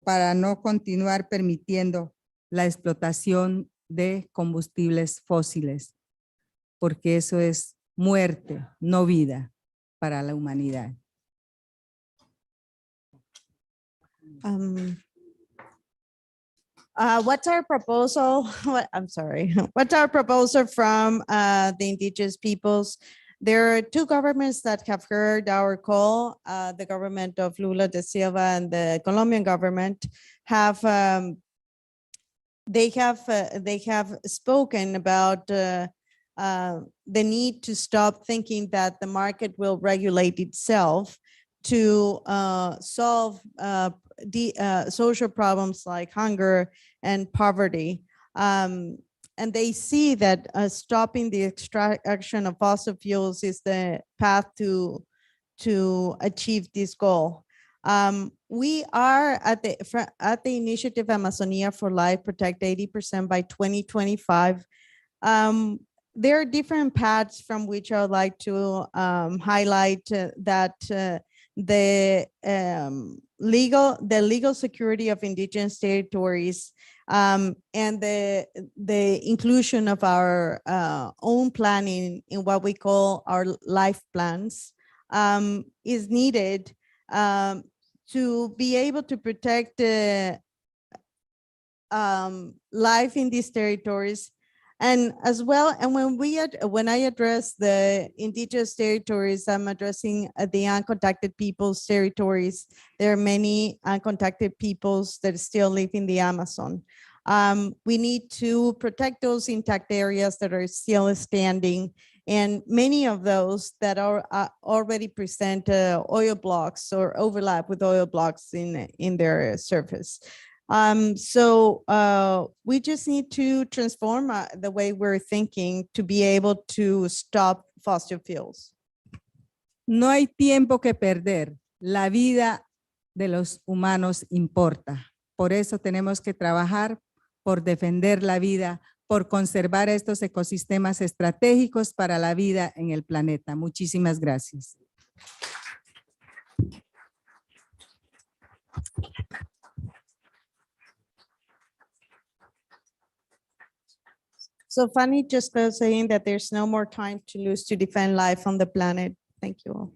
para no continuar permitiendo la explotación de combustibles fósiles, porque eso es muerte, no vida para la humanidad. What's our proposal? I'm sorry. What's our proposal from the indigenous peoples? There are two governments that have heard our call. The government of Lula da Silva and the Colombian government have they have spoken about the need to stop thinking that the market will regulate itself to solve social problems like hunger and poverty. And they see that stopping the extraction of fossil fuels is the path to achieve this goal. We are at the initiative Amazonia for Life, Protect 80% by 2025. There are different paths from which I would like to highlight that the legal security of indigenous territories and the inclusion of our own planning in what we call our life plans is needed to be able to protect the life in these territories. And as well, and when I address the indigenous territories, I'm addressing the uncontacted peoples territories. There are many uncontacted peoples that still live in the Amazon. We need to protect those intact areas that are still standing, and many of those that are already present oil blocks or overlap with oil blocks in their surface. So we just need to transform the way we're thinking to be able to stop fossil fuels. No hay tiempo que perder. La vida de los humanos importa. Por eso tenemos que trabajar por defender la vida, por conservar estos ecosistemas estratégicos para la vida en el planeta. Muchísimas gracias. So Fanny just closed saying that there's no more time to lose to defend life on the planet. Thank you all.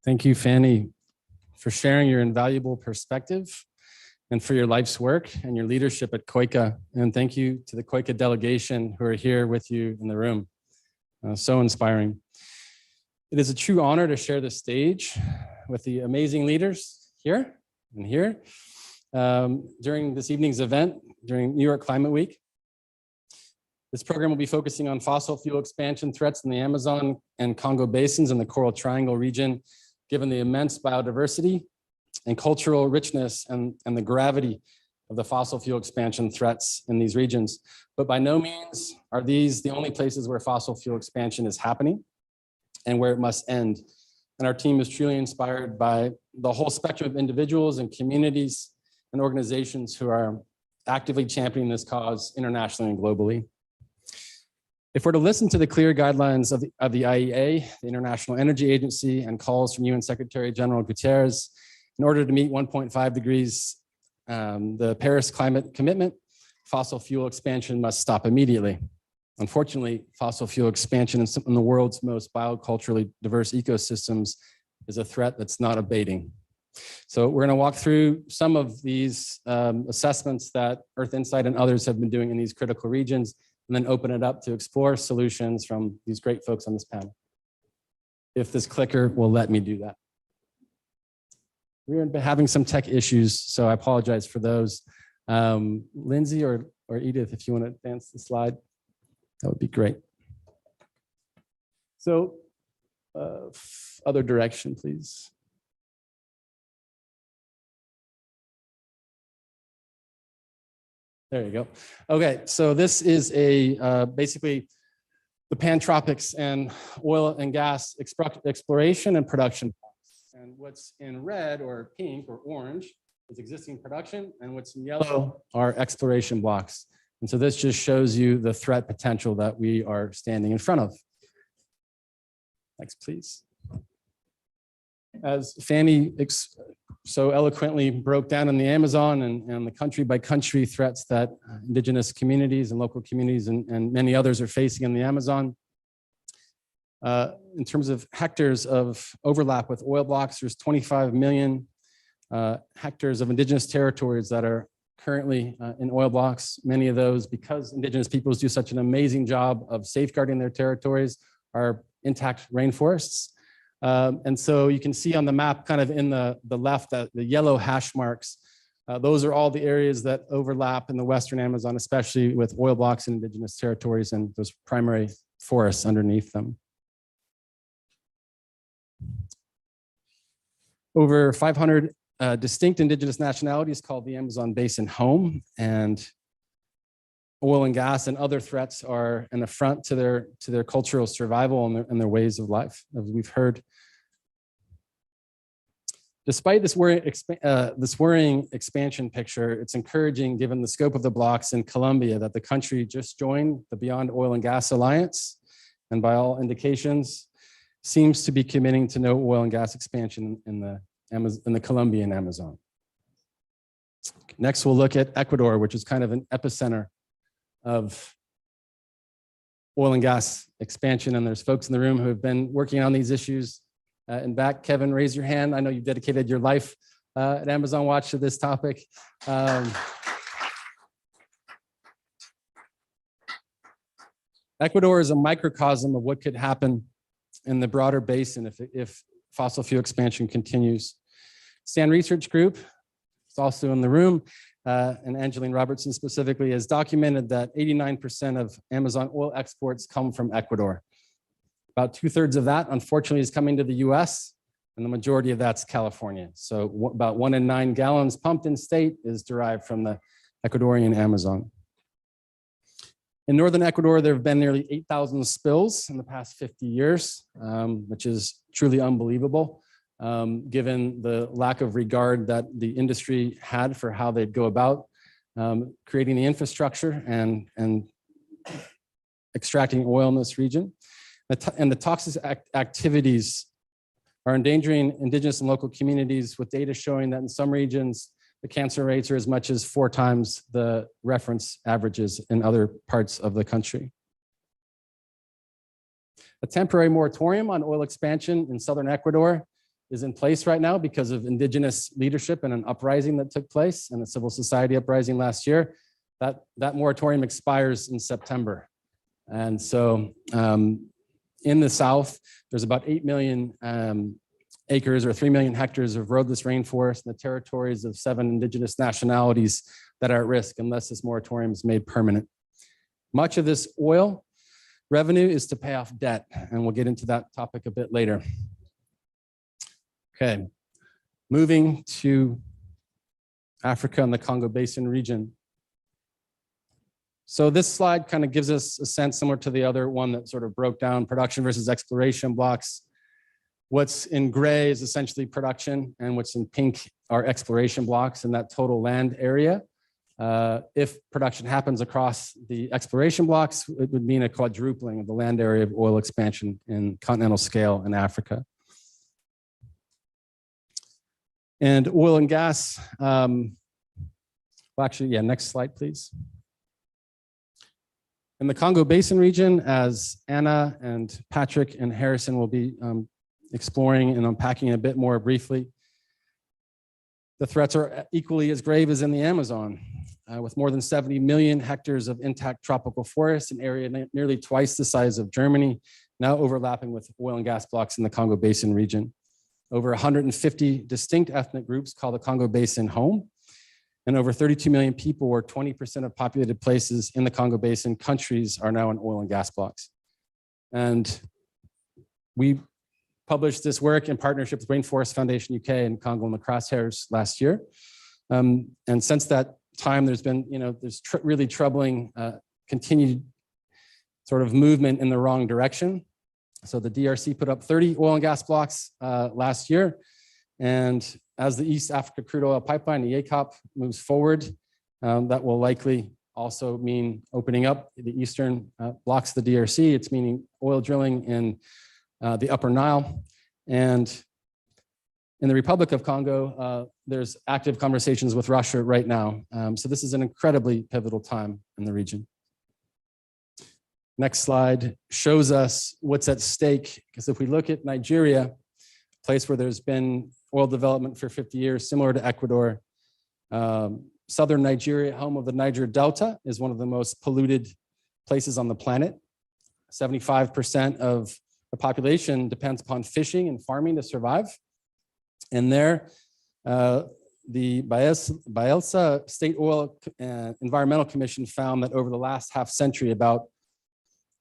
Thank you, Fanny, for sharing your invaluable perspective and for your life's work and your leadership at COICA. And thank you to the COICA delegation who are here with you in the room. So inspiring. It is a true honor to share the stage with the amazing leaders here and here during this evening's event, during New York Climate Week. This program will be focusing on fossil fuel expansion threats in the Amazon and Congo basins and the Coral Triangle region, given the immense biodiversity and cultural richness and the gravity of the fossil fuel expansion threats in these regions. But by no means are these the only places where fossil fuel expansion is happening and where it must end. And our team is truly inspired by the whole spectrum of individuals and communities and organizations who are actively championing this cause internationally and globally. If we're to listen to the clear guidelines of the IEA, the International Energy Agency, and calls from UN Secretary General Guterres, in order to meet 1.5 degrees, the Paris climate commitment, fossil fuel expansion must stop immediately. Unfortunately, fossil fuel expansion in the world's most bioculturally diverse ecosystems is a threat that's not abating. So we're going to walk through some of these assessments that Earth Insight and others have been doing in these critical regions, and then open it up to explore solutions from these great folks on this panel. If this clicker will let me do that. We're having some tech issues, so I apologize for those. Lindsay or Edith, if you want to advance the slide, that would be great. So other direction, please. There you go. Okay, so this is a basically the Pantropics and oil and gas exploration and production. And what's in red or pink or orange is existing production, and what's in yellow are exploration blocks. And so this just shows you the threat potential that we are standing in front of. Next, please. As Fanny so eloquently broke down in the Amazon and the country by country threats that indigenous communities and local communities and many others are facing in the Amazon. In terms of hectares of overlap with oil blocks, there's 25 million hectares of indigenous territories that are currently in oil blocks. Many of those, because indigenous peoples do such an amazing job of safeguarding their territories, are intact rainforests. And so you can see on the map kind of in the left, the yellow hash marks, those are all the areas that overlap in the Western Amazon, especially with oil blocks and indigenous territories and those primary forests underneath them. Over 500 distinct indigenous nationalities called the Amazon Basin home, and oil and gas and other threats are an affront to their cultural survival and their ways of life, as we've heard. Despite this worrying expansion picture, it's encouraging, given the scope of the blocks in Colombia, that the country just joined the Beyond Oil and Gas Alliance, and by all indications, seems to be committing to no oil and gas expansion in the Colombian Amazon. Next, we'll look at Ecuador, which is kind of an epicenter of oil and gas expansion. And there's folks in the room who have been working on these issues. In back, Kevin, raise your hand. I know you've dedicated your life at Amazon Watch to this topic. Ecuador is a microcosm of what could happen in the broader basin if fossil fuel expansion continues. Sand Research Group is also in the room, and Angeline Robertson specifically has documented that 89% of Amazon oil exports come from Ecuador. About 2/3 of that, unfortunately, is coming to the US, and the majority of that's California. So about 1 in 9 gallons pumped in state is derived from the Ecuadorian Amazon. In northern Ecuador, there have been nearly 8,000 spills in the past 50 years, which is truly unbelievable, given the lack of regard that the industry had for how they'd go about creating the infrastructure and extracting oil in this region. And the toxic activities are endangering indigenous and local communities, with data showing that in some regions, the cancer rates are as much as 4 times the reference averages in other parts of the country. A temporary moratorium on oil expansion in southern Ecuador is in place right now because of indigenous leadership and an uprising that took place and a civil society uprising last year. That moratorium expires in September. And so in the south, there's about 8 million acres or 3 million hectares of roadless rainforest in the territories of 7 indigenous nationalities that are at risk unless this moratorium is made permanent. Much of this oil revenue is to pay off debt, and we'll get into that topic a bit later. Okay, moving to Africa and the Congo Basin region. So this slide kind of gives us a sense similar to the other one that sort of broke down production versus exploration blocks. What's in gray is essentially production, and what's in pink are exploration blocks in that total land area. If production happens across the exploration blocks, it would mean a quadrupling of the land area of oil expansion in continental scale in Africa. And oil and gas, well, actually, yeah, next slide, please. In the Congo Basin region, as Anna and Patrick and Harrison will be exploring and unpacking a bit more briefly, the threats are equally as grave as in the Amazon, with more than 70 million hectares of intact tropical forest, an area nearly twice the size of Germany, now overlapping with oil and gas blocks in the Congo Basin region. Over 150 distinct ethnic groups call the Congo Basin home, and over 32 million people, or 20% of populated places in the Congo Basin countries, are now in oil and gas blocks. And we published this work in partnership with Rainforest Foundation UK and Congo in the Crosshairs last year. And since that time, there's been, really troubling continued sort of movement in the wrong direction. So the DRC put up 30 oil and gas blocks last year. And as the East Africa Crude Oil Pipeline, the EACOP, moves forward, that will likely also mean opening up the eastern blocks of the DRC. It's meaning oil drilling in the Upper Nile. And in the Republic of Congo, there's active conversations with Russia right now. So this is an incredibly pivotal time in the region. Next slide shows us what's at stake, because if we look at Nigeria, a place where there's been oil development for 50 years, similar to Ecuador, southern Nigeria, home of the Niger Delta, is one of the most polluted places on the planet. 75% of the population depends upon fishing and farming to survive. And there, the Bayelsa State Oil Environmental Commission found that over the last half century, about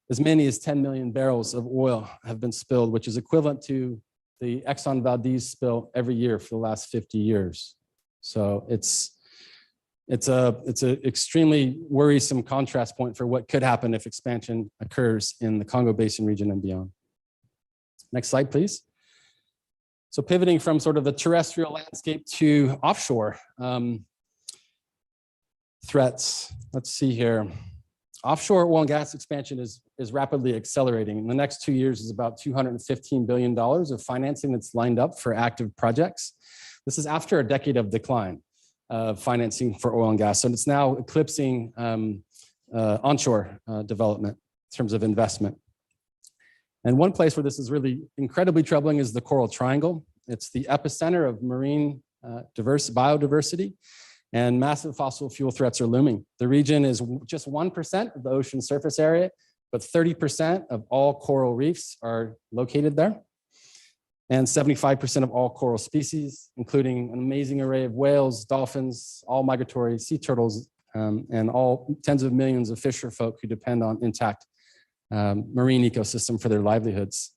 as many as 10 million barrels of oil have been spilled, which is equivalent to the Exxon Valdez spill every year for the last 50 years. So it's an extremely worrisome contrast point for what could happen if expansion occurs in the Congo Basin region and beyond. Next slide, please. So pivoting from sort of the terrestrial landscape to offshore threats. Let's see here. Offshore oil and gas expansion is rapidly accelerating. In the next 2 years is about $215 billion of financing that's lined up for active projects. This is after a decade of decline of financing for oil and gas. So it's now eclipsing onshore development in terms of investment. And one place where this is really incredibly troubling is the Coral Triangle. It's the epicenter of marine biodiversity, and massive fossil fuel threats are looming. The region is just 1% of the ocean surface area, but 30% of all coral reefs are located there. And 75% of all coral species, including an amazing array of whales, dolphins, all migratory sea turtles, and all tens of millions of fisher folk who depend on intact marine ecosystem for their livelihoods.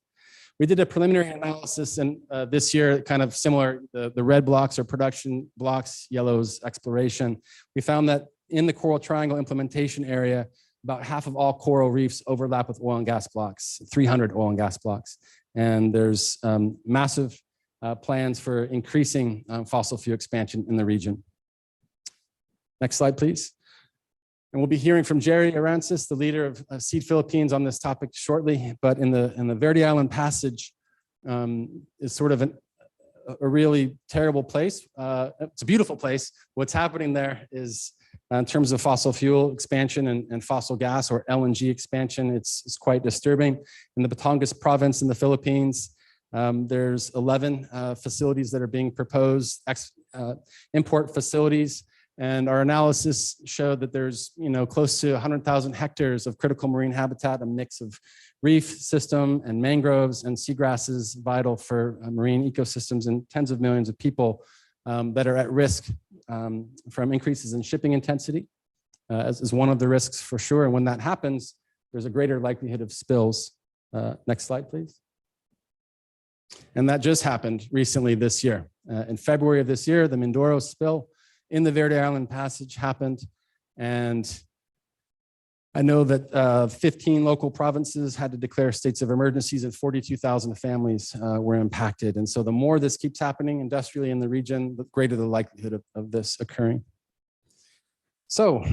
We did a preliminary analysis, and this year, kind of similar, the red blocks are production blocks, yellows exploration. We found that in the Coral Triangle implementation area, about half of all coral reefs overlap with oil and gas blocks, 300 oil and gas blocks. And there's massive plans for increasing fossil fuel expansion in the region. Next slide, please. And we'll be hearing from Jerry Arances, the leader of Seed Philippines, on this topic shortly. But in the Verde Island Passage is sort of a really terrible place. It's a beautiful place. What's happening there is, in terms of fossil fuel expansion and fossil gas or LNG expansion, it's quite disturbing. In the Batangas province in the Philippines, there's 11 facilities that are being proposed, import facilities. And our analysis showed that there's close to 100,000 hectares of critical marine habitat, a mix of reef system and mangroves and seagrasses vital for marine ecosystems, and tens of millions of people that are at risk from increases in shipping intensity, as is one of the risks for sure. And when that happens, there's a greater likelihood of spills. Next slide, please. And that just happened recently this year. In February of this year, the Mindoro spill in the Verde Island Passage happened. And I know that 15 local provinces had to declare states of emergencies, and 42,000 families were impacted. And so the more this keeps happening industrially in the region, the greater the likelihood of this occurring. So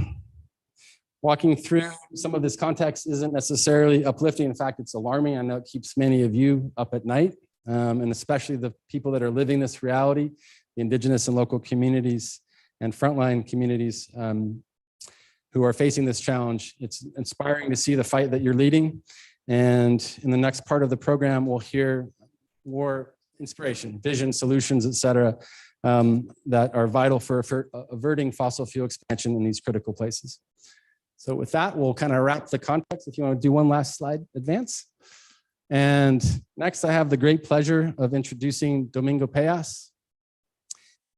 walking through some of this context isn't necessarily uplifting. In fact, it's alarming. I know it keeps many of you up at night, and especially the people that are living this reality, the indigenous and local communities and frontline communities who are facing this challenge. It's inspiring to see the fight that you're leading. And in the next part of the program, we'll hear more inspiration, vision, solutions, et cetera, that are vital for averting fossil fuel expansion in these critical places. So with that, we'll kind of wrap the context. If you want to do one last slide, advance. And next, I have the great pleasure of introducing Domingo Payas.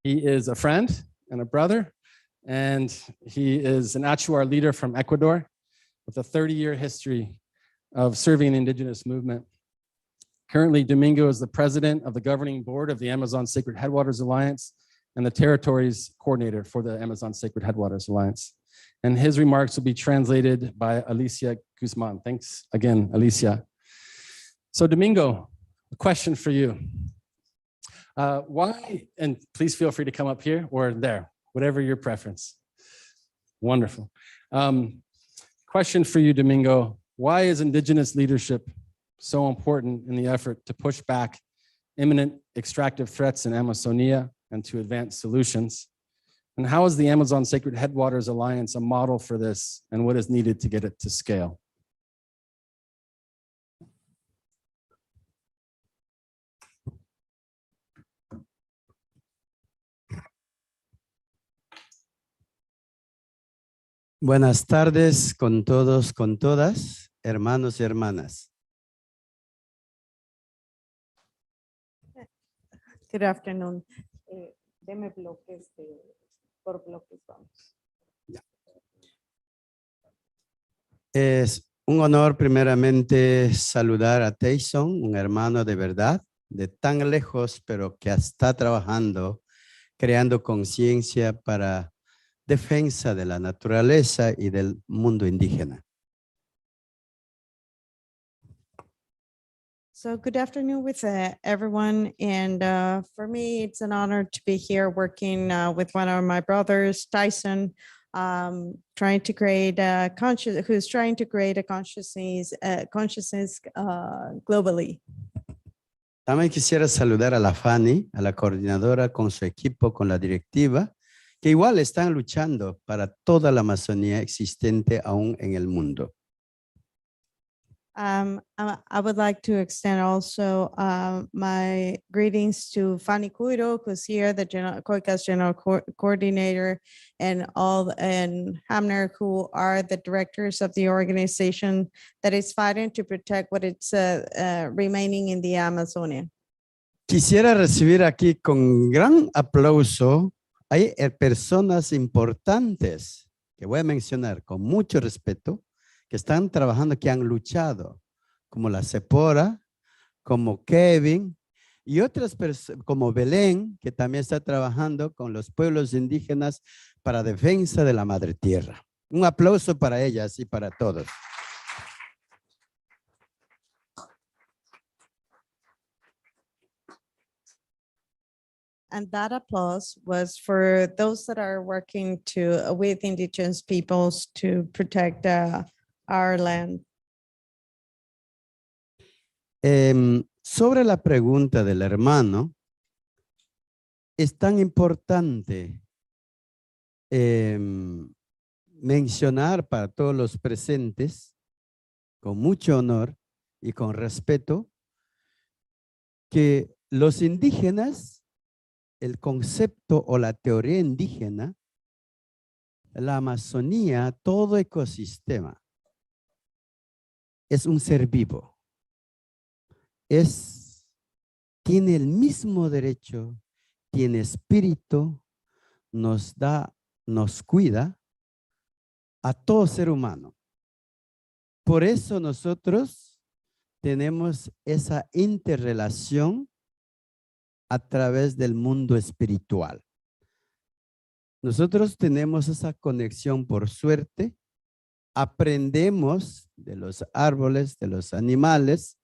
He is a friend and a brother, and he is an Achuar leader from Ecuador with a 30-year history of serving the indigenous movement. Currently, Domingo is the president of the governing board of the Amazon Sacred Headwaters Alliance and the territories coordinator for the Amazon Sacred Headwaters Alliance. And his remarks will be translated by Alicia Guzman. Thanks again, Alicia. So Domingo, a question for you. Why, and please feel free to come up here or there, whatever your preference. Wonderful. Question for you, Domingo. Why is indigenous leadership so important in the effort to push back imminent extractive threats in Amazonia and to advance solutions? And how is the Amazon Sacred Headwaters Alliance a model for this, and what is needed to get it to scale? Buenas tardes con todos, con todas, hermanos y hermanas. Good afternoon. Deme bloques por bloques, vamos. Es un honor primeramente saludar a Tyson, un hermano de verdad, de tan lejos, pero que está trabajando, creando conciencia para defensa de la naturaleza y del mundo indígena. So good afternoon with everyone. And for me, it's an honor to be here working with one of my brothers, Tyson, trying to create a who's trying to create a consciousness globally. También quisiera saludar a la Fanny, a la coordinadora con su equipo, con la directiva, que igual están luchando para toda la Amazonía existente aún en el mundo. I would like to extend also my greetings to Fanny Cuiro, who's here, the COICA's general coordinator, and Hamner, who are the directors of the organization that is fighting to protect what it's remaining in the Amazonia. Quisiera recibir aquí con gran aplauso. Hay personas importantes que voy a mencionar con mucho respeto, que están trabajando, que han luchado, como la Sepora, como Kevin y otras personas, como Belén, que también está trabajando con los pueblos indígenas para defensa de la madre tierra. Un aplauso para ellas y para todos. And that applause was for those that are working with indigenous peoples to protect our land. Sobre la pregunta del hermano, es tan importante mencionar para todos los presentes, con mucho honor y con respeto, que los indígenas, el concepto o la teoría indígena, la Amazonía, todo ecosistema, es un ser vivo. Tiene el mismo derecho, tiene espíritu, nos cuida a todo ser humano. Por eso nosotros tenemos esa interrelación a través del mundo espiritual. Nosotros tenemos esa conexión por suerte, aprendemos de los árboles, de los animales,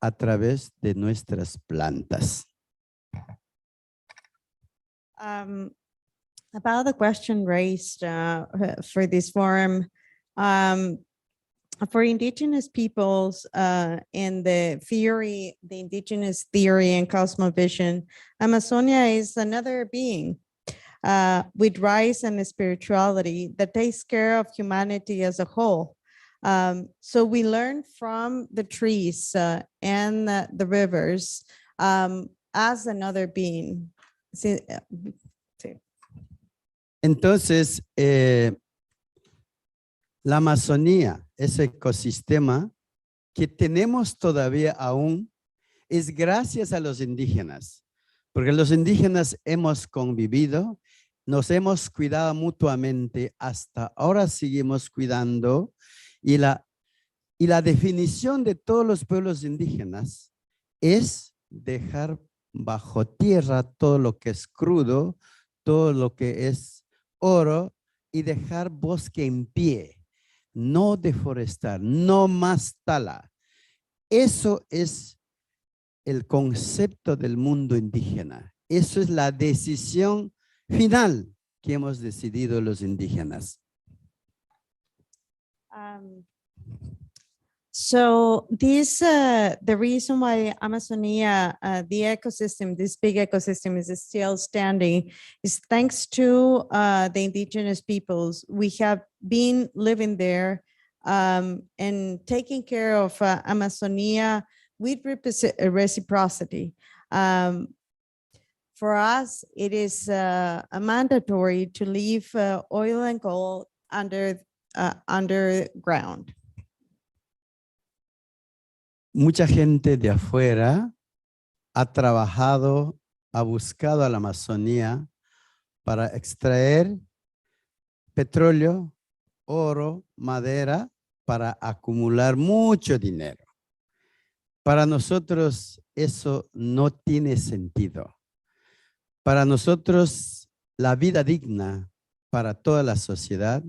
a través de nuestras plantas. About the question raised for this forum, for indigenous peoples in the indigenous theory and cosmovision, Amazonia is another being with rights and spirituality that takes care of humanity as a whole. So we learn from the trees and the rivers as another being. Sí. Entonces, la Amazonía, ese ecosistema que tenemos todavía aún, es gracias a los indígenas, porque los indígenas hemos convivido, nos hemos cuidado mutuamente, hasta ahora seguimos cuidando. Y la definición de todos los pueblos indígenas es dejar bajo tierra todo lo que es crudo, todo lo que es oro y dejar bosque en pie, no deforestar, no más tala. Eso es el concepto del mundo indígena. Eso es la decisión final que hemos decidido los indígenas. So the reason why Amazonia, the ecosystem, this big ecosystem is still standing is thanks to the indigenous peoples. We have been living there and taking care of Amazonia with reciprocity. For us, it is a mandatory to leave oil and gold underground. Mucha gente de afuera ha trabajado, ha buscado a la Amazonía para extraer petróleo, oro, madera, para acumular mucho dinero. Para nosotros eso no tiene sentido. Para nosotros la vida digna para toda la sociedad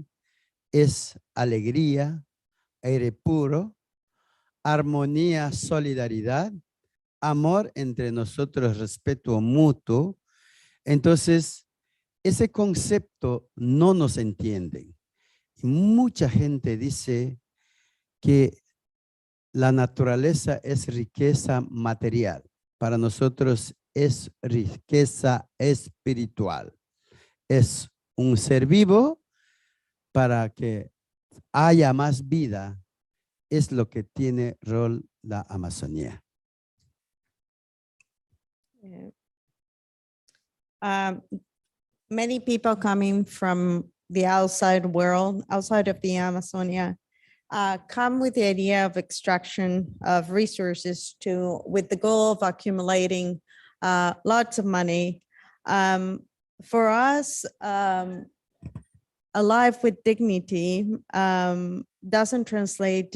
es alegría, aire puro, armonía, solidaridad, amor entre nosotros, respeto mutuo. Entonces, ese concepto no nos entienden. Y mucha gente dice que la naturaleza es riqueza material. Para nosotros es riqueza espiritual. Es un ser vivo para que haya más vida. Es lo que tiene rol la Amazonía. Yeah. Many people coming from the outside world, outside of the Amazonia, come with the idea of extraction of resources with the goal of accumulating lots of money. For us, a life with dignity doesn't translate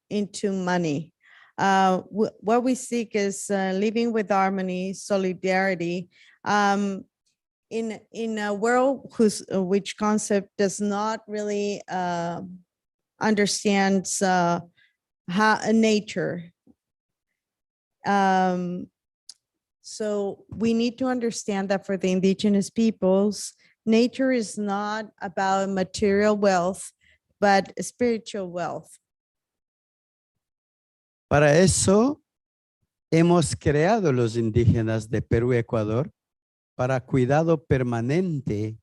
into money. What we seek is living with harmony, solidarity, in a world which concept does not really understands nature. So we need to understand that for the indigenous peoples, nature is not about material wealth, but spiritual wealth. Para eso hemos creado los indígenas de Perú y Ecuador para cuidado permanente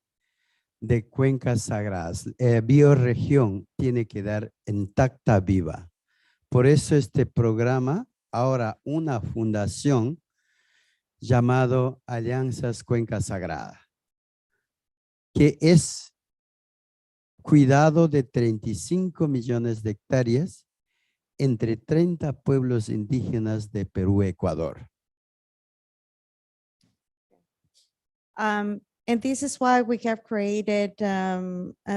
de cuencas sagradas. Bioregión tiene que dar intacta, viva. Por eso este programa, ahora una fundación llamado Alianzas Cuenca Sagrada, que es cuidado de 35 millones de hectáreas entre 30 pueblos indígenas de Perú y Ecuador. And this is why we have created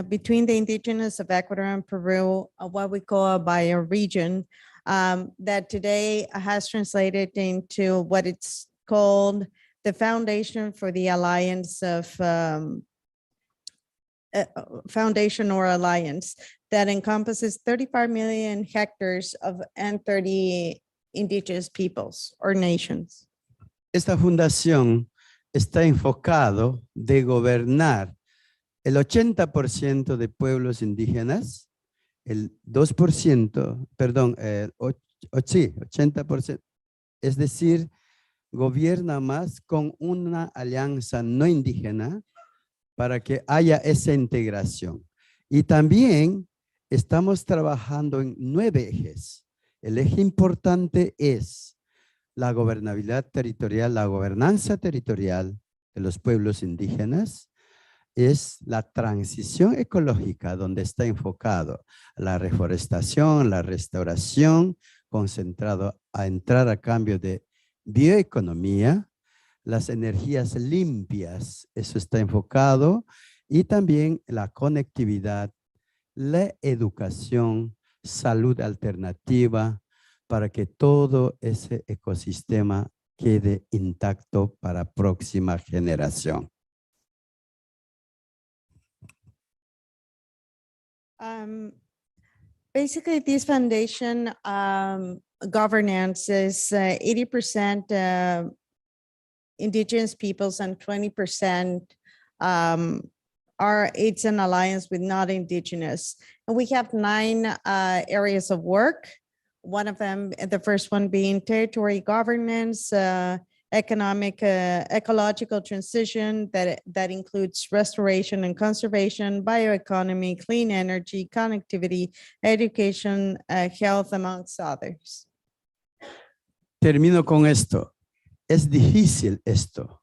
between the indigenous of Ecuador and Peru, what we call a bioregion that today has translated into what it's called the Foundation for the Alliance of Foundation or Alliance that encompasses 35 million hectares and 30 indigenous peoples or nations. Esta fundación está enfocado de gobernar el 80% de pueblos indígenas, el 2%, perdón, sí, 80%, es decir, gobierna más con una alianza no indígena para que haya esa integración. Y también estamos trabajando en 9 ejes. El eje importante es la gobernabilidad territorial, la gobernanza territorial de los pueblos indígenas, es la transición ecológica donde está enfocado la reforestación, la restauración, concentrado a entrar a cambio de bioeconomía, las energías limpias, eso está enfocado, y también la conectividad, la educación, salud alternativa, para que todo ese ecosistema quede intacto para próxima generación. Basically, this foundation governance is 80% indigenous peoples and 20% it's an alliance with not indigenous. And we have 9 areas of work one of them, the first one being territory governance, economic, ecological transition that includes restoration and conservation, bioeconomy, clean energy, connectivity, education, health, amongst others. Termino con esto. Es difícil esto,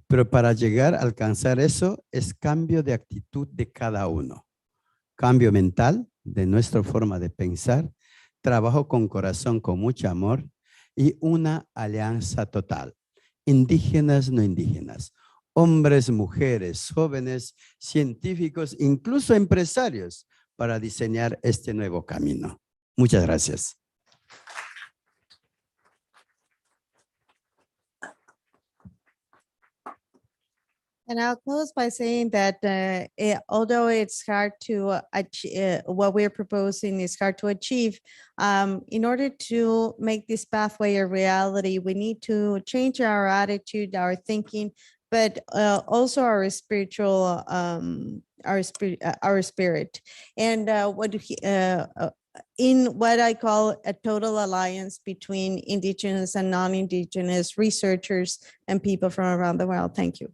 pero para llegar a alcanzar eso es cambio de actitud de cada uno. Cambio mental de nuestra forma de pensar, trabajo con corazón, con mucho amor y una alianza total. Indígenas, no indígenas, hombres, mujeres, jóvenes, científicos, incluso empresarios, para diseñar este nuevo camino. Muchas gracias. And I'll close by saying that although it's hard to achieve, what we're proposing is hard to achieve, in order to make this pathway a reality, we need to change our attitude, our thinking, but also our spiritual, our spirit. And in what I call a total alliance between indigenous and non-indigenous researchers and people from around the world. Thank you.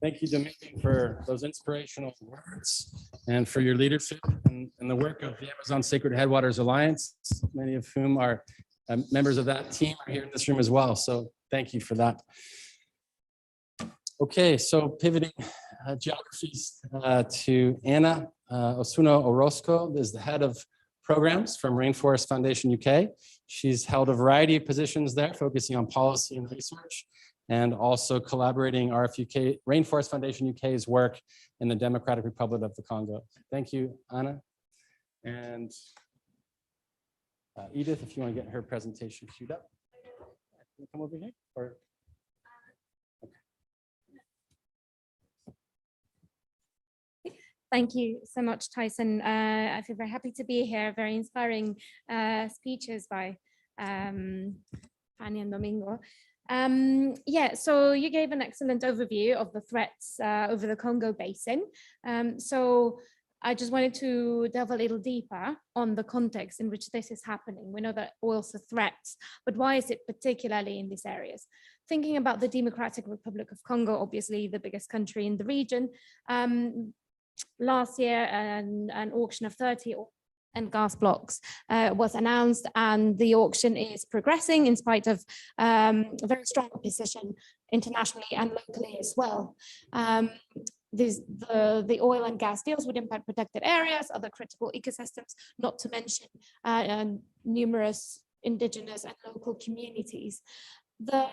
Thank you, Domingo, for those inspirational words and for your leadership and the work of the Amazon Sacred Headwaters Alliance, many of whom are members of that team are here in this room as well. So thank you for that. Okay, so pivoting geographies to Ana Osuna Orozco, is the head of programs from Rainforest Foundation UK. She's held a variety of positions there, focusing on policy and research, and also collaborating RFUK, Rainforest Foundation UK's work in the Democratic Republic of the Congo. Thank you, Ana. And Edith, if you want to get her presentation queued up. Can you come over here? Or, Thank you so much, Tyson. I feel very happy to be here. Very inspiring speeches by Fanny and Domingo. Yeah, so you gave an excellent overview of the threats over the Congo Basin. So I just wanted to delve a little deeper on the context in which this is happening. We know that oil's a threat, but why is it particularly in these areas? Thinking about the Democratic Republic of Congo, obviously the biggest country in the region, last year an auction of 30 oil and gas blocks was announced, and the auction is progressing in spite of very strong opposition internationally and locally as well. The oil and gas deals would impact protected areas, other critical ecosystems, not to mention numerous indigenous and local communities. The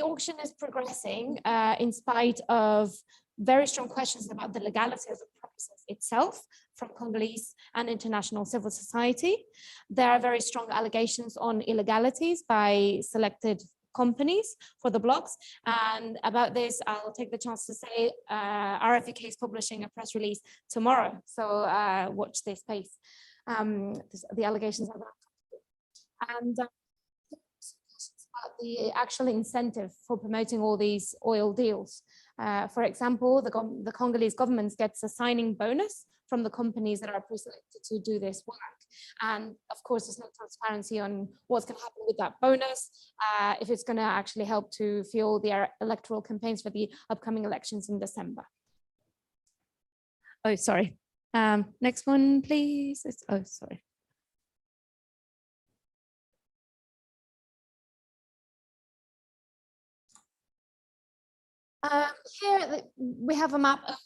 auction is progressing in spite of very strong questions about the legality of the process itself from Congolese and international civil society. There are very strong allegations on illegalities by selected companies for the blocks. And about this, I'll take the chance to say RFUK is publishing a press release tomorrow. So watch this space. The allegations are that. And the actual incentive for promoting all these oil deals. For example, the Congolese government gets a signing bonus from the companies that are pre-selected to do this work. And of course, there's no transparency on what's going to happen with that bonus, if it's going to actually help to fuel the electoral campaigns for the upcoming elections in December. Oh, sorry. Next one, please. Oh, sorry. Here we have a map of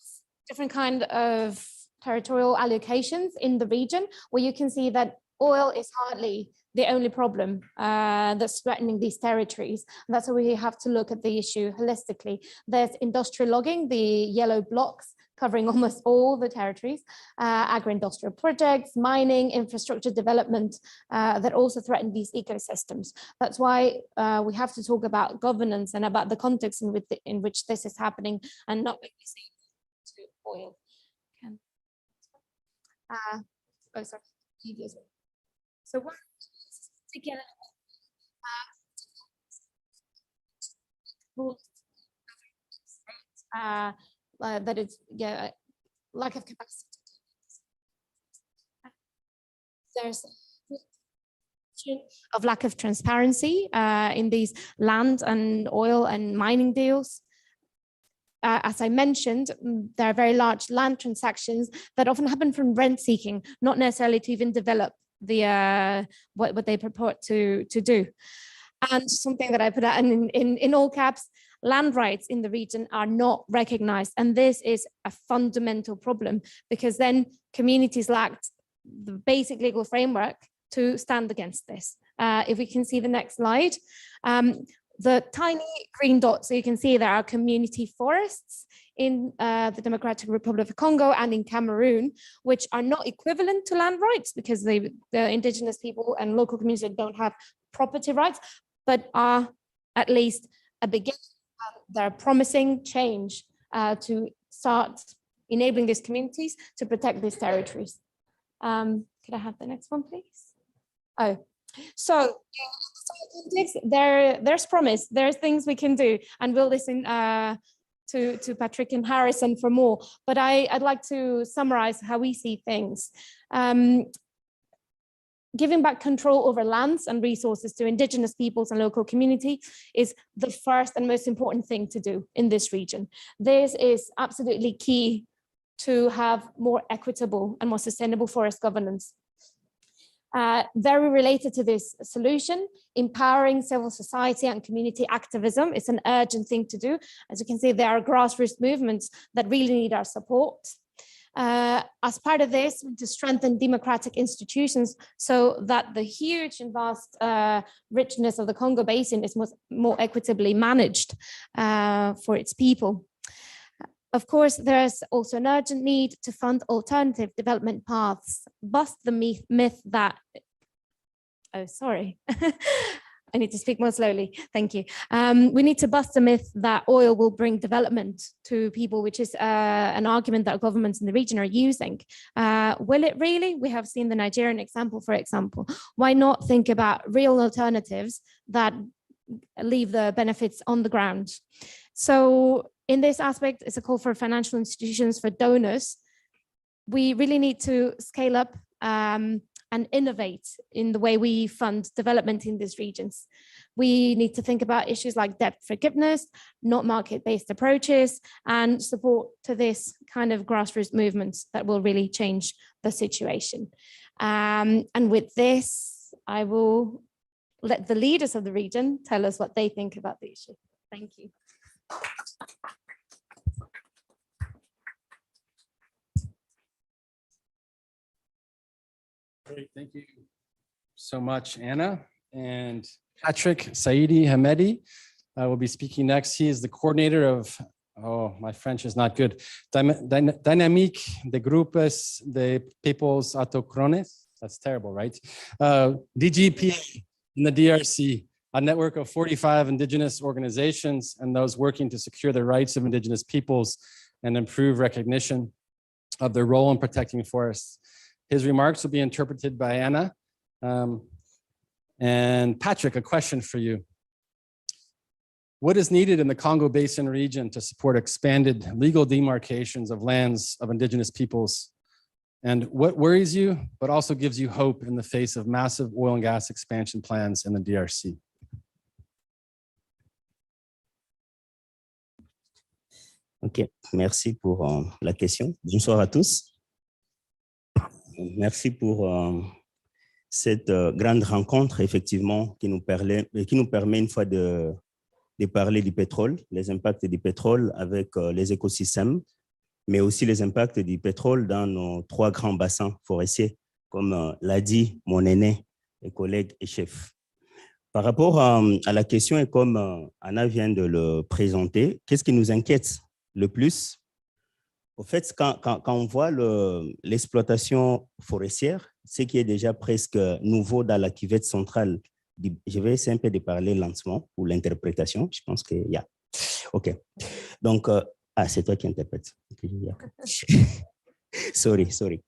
different kind of territorial allocations in the region, where you can see that oil is hardly the only problem that's threatening these territories. And that's why we have to look at the issue holistically. There's industrial logging, the yellow blocks covering almost all the territories, agro-industrial projects, mining, infrastructure development that also threaten these ecosystems. That's why we have to talk about governance and about the context in which this is happening, and not make this to oil. Oh, sorry. So what together that it's lack of capacity. There's of lack of transparency in these land and oil and mining deals. As I mentioned, there are very large land transactions that often happen from rent seeking, not necessarily to even develop the what they purport to do. And something that I put out in all caps, land rights in the region are not recognized. And this is a fundamental problem because then communities lacked the basic legal framework to stand against this. If we can see the next slide. The tiny green dots, so you can see there are community forests in the Democratic Republic of Congo and in Cameroon, which are not equivalent to land rights because the indigenous people and local communities don't have property rights, but are at least a beginning. They're promising change to start enabling these communities to protect these territories. Could I have the next one, please? Oh, so there's promise, there's things we can do, and we'll listen to Patrick and Harrison for more, but I'd like to summarize how we see things. Giving back control over lands and resources to indigenous peoples and local community is the first and most important thing to do in this region. This is absolutely key to have more equitable and more sustainable forest governance. Very related to this solution, empowering civil society and community activism is an urgent thing to do. As you can see, there are grassroots movements that really need our support. As part of this, to strengthen democratic institutions so that the huge and vast richness of the Congo Basin is more equitably managed for its people. Of course, there's also an urgent need to fund alternative development paths, bust the myth that, oh, sorry, I need to speak more slowly, thank you. We need to bust the myth that oil will bring development to people, which is an argument that governments in the region are using. Will it really? We have seen the Nigerian example, for example. Why not think about real alternatives that leave the benefits on the ground? So in this aspect, it's a call for financial institutions, for donors. We really need to scale up and innovate in the way we fund development in these regions. We need to think about issues like debt forgiveness, not market-based approaches, and support to this kind of grassroots movements that will really change the situation. And with this, I will let the leaders of the region tell us what they think about the issue. Thank you. Great, thank you so much, Anna. And Patrick Saidi Hamedi will be speaking next. He is the coordinator of, oh, my French is not good, Dynamique de Groupes de Peoples Autochtones. That's terrible, right? DGPA in the DRC, a network of 45 indigenous organizations and those working to secure the rights of indigenous peoples and improve recognition of their role in protecting forests. His remarks will be interpreted by Anna. And Patrick, a question for you. What is needed in the Congo Basin region to support expanded legal demarcations of lands of indigenous peoples? And what worries you, but also gives you hope in the face of massive oil and gas expansion plans in the DRC? Ok, merci pour la question. Bonsoir à tous. Merci pour cette grande rencontre, effectivement, qui nous permet une fois de parler du pétrole, les impacts du pétrole avec les écosystèmes, mais aussi les impacts du pétrole dans nos 3 grands bassins forestiers, comme l'a dit mon aîné et collègue et chef. Par rapport à la question, et comme Anna vient de le présenter, qu'est-ce qui nous inquiète le plus? Au fait, quand on voit l'exploitation forestière, ce qui est déjà presque nouveau dans la cuvette centrale, je vais essayer un peu de parler lentement pour l'interprétation. Je pense qu'il y a. OK. Donc, c'est toi qui interprètes. Sorry.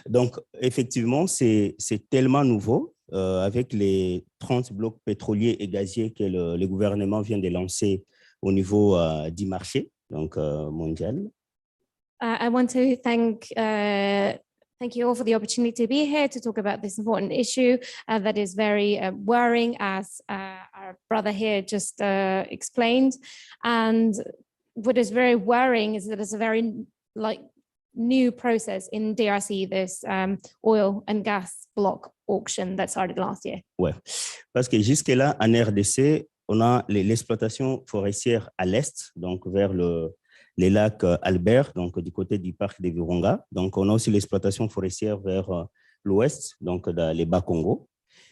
Donc, effectivement, c'est tellement nouveau avec les 30 blocs pétroliers et gaziers que le gouvernement vient de lancer au niveau du marché, donc, mondiale. I want to thank you all for the opportunity to be here to talk about this important issue that is very worrying, as our brother here just explained. And what is very worrying is that it's a very new process in DRC, this oil and gas block auction that started last year. Ouais, parce que jusque-là, en RDC, on a l'exploitation forestière à l'est, donc vers les lacs Albert, donc du côté du parc des Virunga. Donc, on a aussi l'exploitation forestière vers l'ouest, donc dans les Bas-Congo.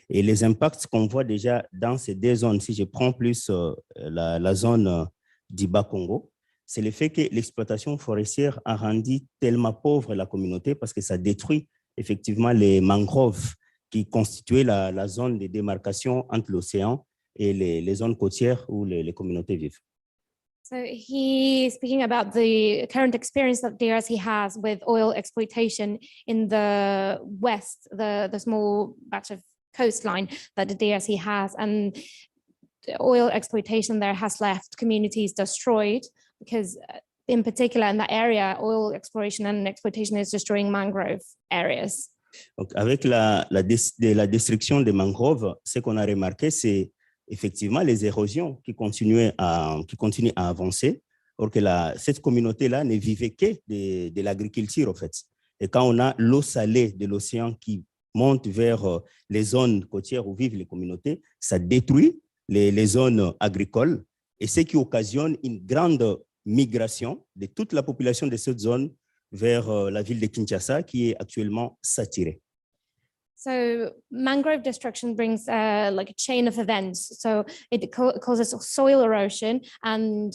Et les impacts qu'on voit déjà dans ces deux zones, si je prends plus la zone du Bas-Congo, c'est le fait que l'exploitation forestière a rendu tellement pauvre la communauté parce que ça détruit effectivement les mangroves qui constituaient la zone de démarcation entre l'océan et les zones côtières où les communautés vivent. So he's speaking about the current experience that DRC has with oil exploitation in the west, the small patch of coastline that the DRC has, and the oil exploitation there has left communities destroyed because in particular in that area, oil exploration and exploitation is destroying mangrove areas. Donc, avec la destruction des mangroves, ce qu'on a remarqué, c'est effectivement les érosions qui continuent à avancer, or que cette communauté-là ne vivait que de l'agriculture, en fait. Et quand on a l'eau salée de l'océan qui monte vers les zones côtières où vivent les communautés, ça détruit les zones agricoles, et ce qui occasionne une grande migration de toute la population de cette zone vers la ville de Kinshasa, qui est actuellement saturée. So mangrove destruction brings like a chain of events. So it causes soil erosion and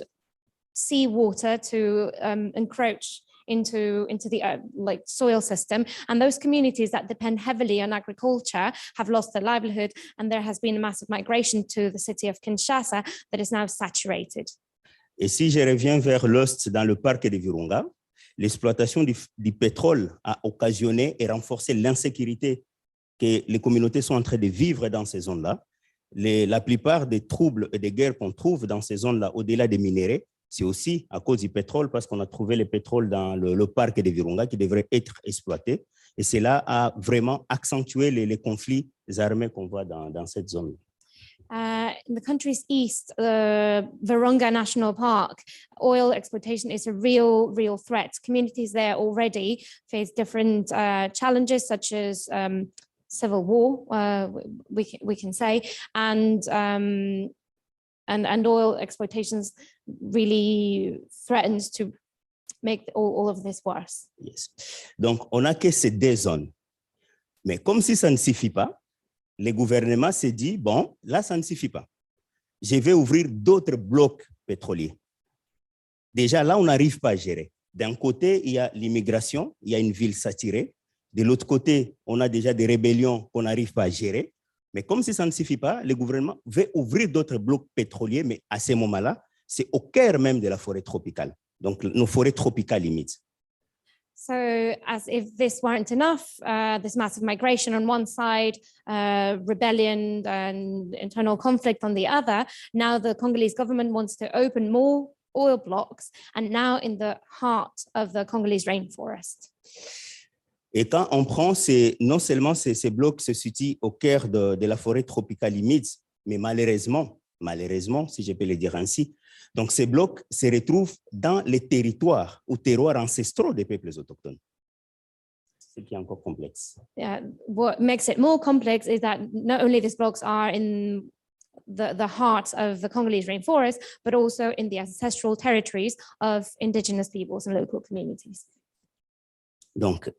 seawater to encroach into the like soil system, and those communities that depend heavily on agriculture have lost their livelihood, and there has been a massive migration to the city of Kinshasa that is now saturated. Et si je reviens vers l'ouest dans le parc des Virunga, l'exploitation du pétrole a occasionné et renforcé l'insécurité que les communautés sont en train de vivre dans ces zones-là. La plupart des troubles et des guerres qu'on trouve dans ces zones-là, au-delà des minéraux, c'est aussi à cause du pétrole, parce qu'on a trouvé le pétrole dans le parc des Virunga qui devrait être exploité. Et cela a vraiment accentué les conflits armés qu'on voit dans cette zone. In the country's east, the Virunga National Park, oil exploitation is a real threat. Communities there already face different challenges, such as civil war, we can say, and oil exploitations really threatens to make all of this worse. Yes. Donc, on n'a que ces deux zones. Mais comme si ça ne suffit pas, le gouvernement s'est dit, bon, là, ça ne suffit pas. Je vais ouvrir d'autres blocs pétroliers. Déjà, là, on n'arrive pas à gérer. D'un côté, il y a l'immigration, il y a une ville saturée. De l'autre côté, on a déjà des rébellions qu'on n'arrive pas à gérer. Mais comme si ça ne suffit pas, le gouvernement veut ouvrir d'autres blocs pétroliers, mais à ce moment-là, c'est au cœur même de la forêt tropicale. Donc, nos forêts tropicales limites. So as if this weren't enough, this massive migration on one side, rebellion and internal conflict on the other, now the Congolese government wants to open more oil blocks, and now in the heart of the Congolese rainforest. Et quand on prend, non seulement ces blocs se situent au cœur de la forêt tropicale humide, mais malheureusement, si je peux le dire ainsi, donc ces blocs se retrouvent dans les territoires ou terroirs ancestraux des peuples autochtones. Ce qui est encore complexe. What makes it more complex is that not only these blocks are in the heart of the Congolese rainforest, but also in the ancestral territories of indigenous peoples and local communities. Donc,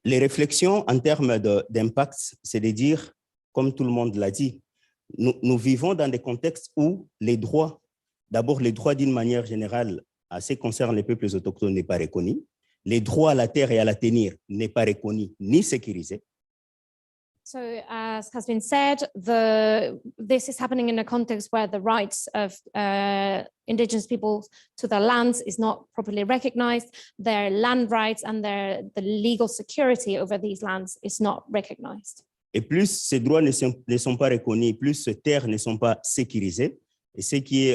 les réflexions en termes d'impact, c'est de dire, comme tout le monde l'a dit, nous vivons dans des contextes où les droits, d'abord les droits d'une manière générale, à ce qui concerne les peuples autochtones, n'est pas reconnu. Les droits à la terre et à la tenir n'est pas reconnu ni sécurisé. So as has been said, this is happening in a context where the rights of indigenous peoples to their lands is not properly recognized. Their land rights and the legal security over these lands is not recognized. Et plus ces droits ne sont pas reconnus, plus ces terres ne sont pas sécurisées, et ce qui est,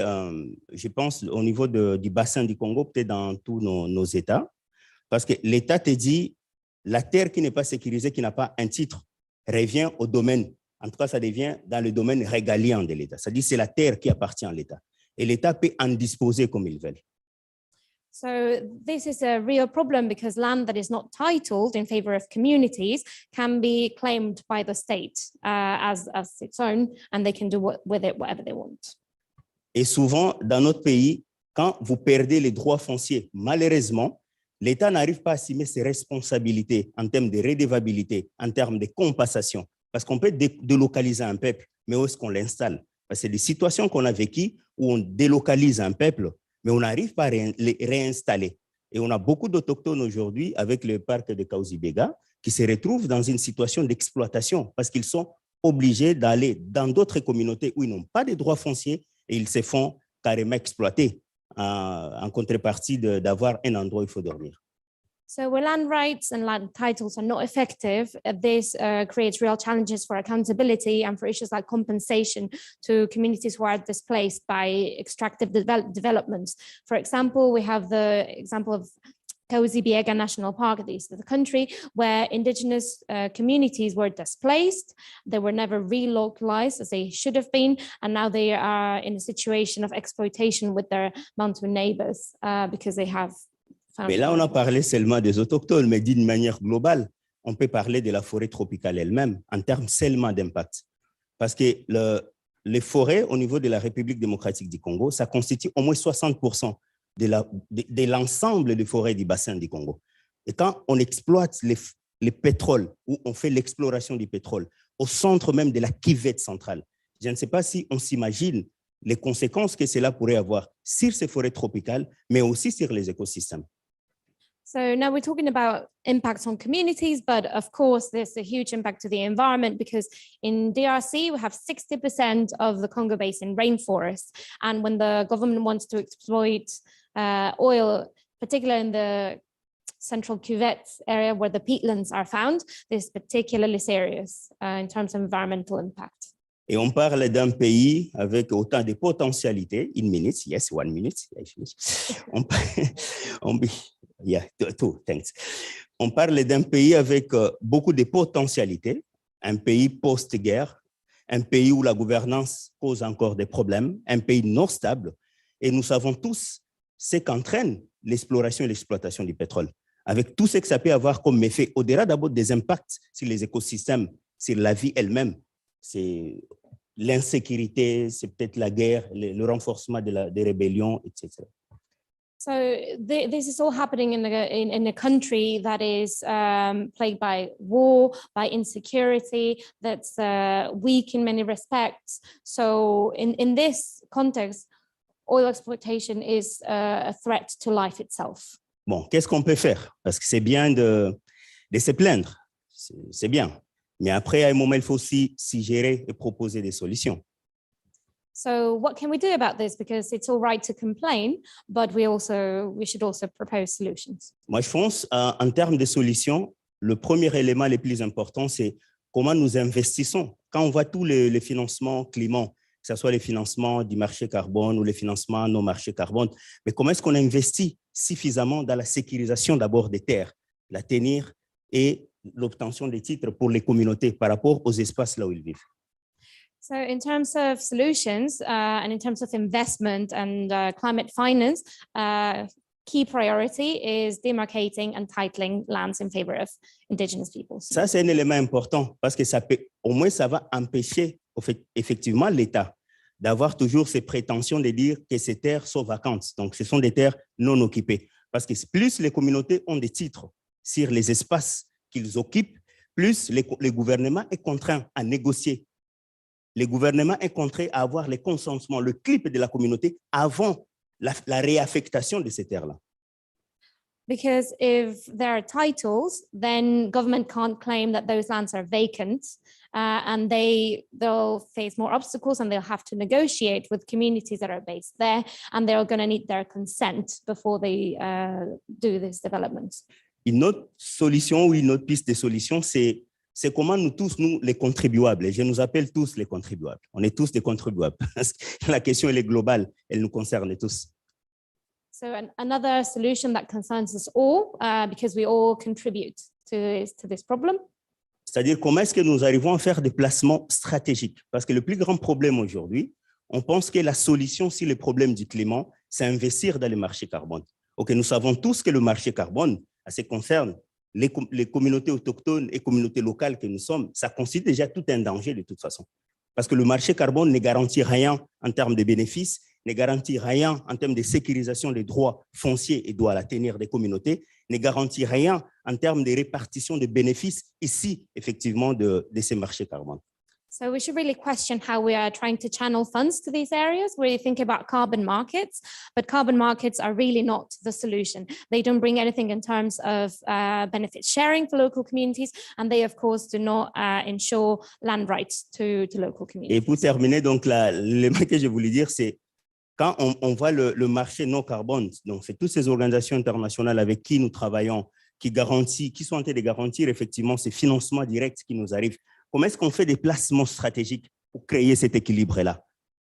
je pense, au niveau du bassin du Congo, peut-être dans tous nos États, parce que l'État te dit, la terre qui n'est pas sécurisée, qui n'a pas un titre, revient au domaine, en tout cas, ça devient dans le domaine régalien de l'État. C'est-à-dire c'est la terre qui appartient à l'État. Et l'État peut en disposer comme il veut. So this is a real problem because land that is not titled in favor of communities can be claimed by the state as its own, and they can do with it whatever they want. Et souvent, dans notre pays, quand vous perdez les droits fonciers, malheureusement, l'État n'arrive pas à assumer ses responsabilités en termes de redevabilité, en termes de compensation. Parce qu'on peut délocaliser un peuple, mais où est-ce qu'on l'installe? Parce que c'est des situations qu'on a vécues où on délocalise un peuple, mais on n'arrive pas à les réinstaller. Et on a beaucoup d'autochtones aujourd'hui avec le parc de Kahuzi-Biega qui se retrouvent dans une situation d'exploitation parce qu'ils sont obligés d'aller dans d'autres communautés où ils n'ont pas de droits fonciers et ils se font carrément exploiter en contrepartie d'avoir un endroit où il faut dormir. So where land rights and land titles are not effective, this creates real challenges for accountability and for issues like compensation to communities who are displaced by extractive developments. For example, we have the example of Kahuzi-Biega National Park in the east of the country, where indigenous communities were displaced. They were never relocalized as they should have been, and now they are in a situation of exploitation with their mountain neighbors because they have. Mais là, on a parlé seulement des autochtones, mais d'une manière globale, on peut parler de la forêt tropicale elle-même en termes seulement d'impact. Parce que les forêts au niveau de la République démocratique du Congo, ça constitue au moins 60% de l'ensemble des forêts du bassin du Congo. Et quand on exploite les pétroles, ou on fait l'exploration du pétrole, au centre même de la cuvette centrale, je ne sais pas si on s'imagine les conséquences que cela pourrait avoir sur ces forêts tropicales, mais aussi sur les écosystèmes. So now we're talking about impacts on communities, but of course there's a huge impact to the environment because in DRC we have 60% of the Congo Basin rainforest. And when the government wants to exploit oil, particularly in the central cuvette area where the peatlands are found, this is particularly serious in terms of environmental impact. Et on parle d'un pays avec autant de potentialités. 1 minute, yes, 1 minute. Yeah, thanks. On parle d'un pays avec beaucoup de potentialités, un pays post-guerre, un pays où la gouvernance pose encore des problèmes, un pays non stable. Et nous savons tous ce qu'entraîne l'exploration et l'exploitation du pétrole, avec tout ce que ça peut avoir comme effet, au-delà d'abord des impacts sur les écosystèmes, sur la vie elle-même. C'est l'insécurité, c'est peut-être la guerre, le renforcement des rébellions, etc. So this is all happening in a country that is plagued by war, by insecurity, that's weak in many respects. So in this context, oil exploitation is a threat to life itself. Bon, qu'est-ce qu'on peut faire? Parce que c'est bien de se plaindre, c'est bien. Mais après, à un moment, il faut aussi s'y gérer et proposer des solutions. So what can we do about this? Because it's all right to complain, but we should also propose solutions. Moi, je pense, en termes de solutions, le premier élément le plus important, c'est comment nous investissons. Quand on voit tous les financements climat, que ce soit les financements du marché carbone ou les financements non marché carbone, mais comment est-ce qu'on investit suffisamment dans la sécurisation d'abord des terres, la tenir et l'obtention des titres pour les communautés par rapport aux espaces là où ils vivent. So in terms of solutions and in terms of investment and climate finance, key priority is demarcating and titling lands in favor of indigenous peoples. Ça, c'est un élément important parce que ça peut, au moins, ça va empêcher effectivement l'État d'avoir toujours ces prétentions de dire que ces terres sont vacantes. Donc, ce sont des terres non occupées. Parce que plus les communautés ont des titres sur les espaces qu'ils occupent, plus le gouvernement est contraint à négocier. Le gouvernement est contraint à avoir le consentement, le clip de la communauté avant la réaffectation de ces terres-là. Because if there are titles, then government can't claim that those lands are vacant, and they'll face more obstacles and they'll have to negotiate with communities that are based there, and they're going to need their consent before they do this development. Une autre solution ou une autre piste de solution, c'est c'est comment nous tous, nous, les contribuables, et je nous appelle tous les contribuables. On est tous des contribuables. La question, elle est globale, elle nous concerne tous. So another solution that concerns us all, because we all contribute to this problem. C'est-à-dire comment est-ce que nous arrivons à faire des placements stratégiques? Parce que le plus grand problème aujourd'hui, on pense que la solution si le problème du climat, c'est investir dans le marché carbone. Ok, nous savons tous que le marché carbone, ça concerne les communautés autochtones et communautés locales que nous sommes, ça constitue déjà tout un danger de toute façon. Parce que le marché carbone ne garantit rien en termes de bénéfices, ne garantit rien en termes de sécurisation des droits fonciers et doit tenir des communautés, ne garantit rien en termes de répartition de bénéfices ici, effectivement, de ces marchés carbone. So we should really question how we are trying to channel funds to these areas where you think about carbon markets, but carbon markets are really not the solution. They don't bring anything in terms of benefit sharing for local communities, and they, of course, do not ensure land rights to local communities. Et pour terminer, donc, l'élément que je voulais dire, c'est quand on voit le marché non carbone, donc c'est toutes ces organisations internationales avec qui nous travaillons, qui sont en train de garantir effectivement ces financements directs qui nous arrivent. Comment est-ce qu'on fait des placements stratégiques pour créer cet équilibre-là?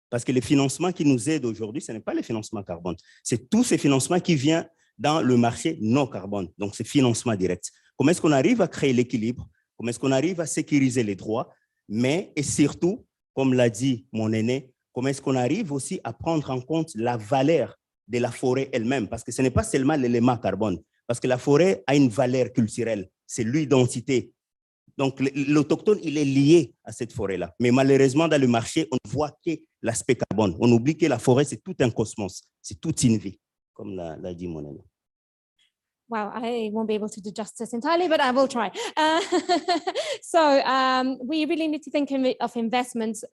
Parce que les financements qui nous aident aujourd'hui, ce n'est pas les financements carbone. C'est tous ces financements qui viennent dans le marché non carbone. Donc, c'est financement direct. Comment est-ce qu'on arrive à créer l'équilibre? Comment est-ce qu'on arrive à sécuriser les droits? Mais, et surtout, comme l'a dit mon aîné, comment est-ce qu'on arrive aussi à prendre en compte la valeur de la forêt elle-même? Parce que ce n'est pas seulement l'élément carbone. Parce que la forêt a une valeur culturelle. C'est l'identité. Donc, l'autochtone, il est lié à cette forêt-là. Mais malheureusement, dans le marché, on ne voit que l'aspect carbone. On oublie que la forêt, c'est tout un cosmos. C'est toute une vie, comme l'a dit mon ami. Wow, I won't be able to do justice entirely, but I will try. We really need to think of investments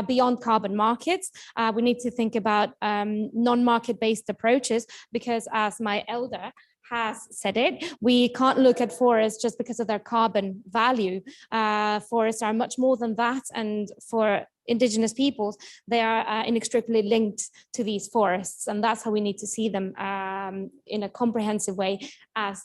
beyond carbon markets. We need to think about non-market-based approaches because, as my elder has said it, we can't look at forests just because of their carbon value. Forests are much more than that, and for Indigenous peoples, they are inextricably linked to these forests, and that's how we need to see them in a comprehensive way, as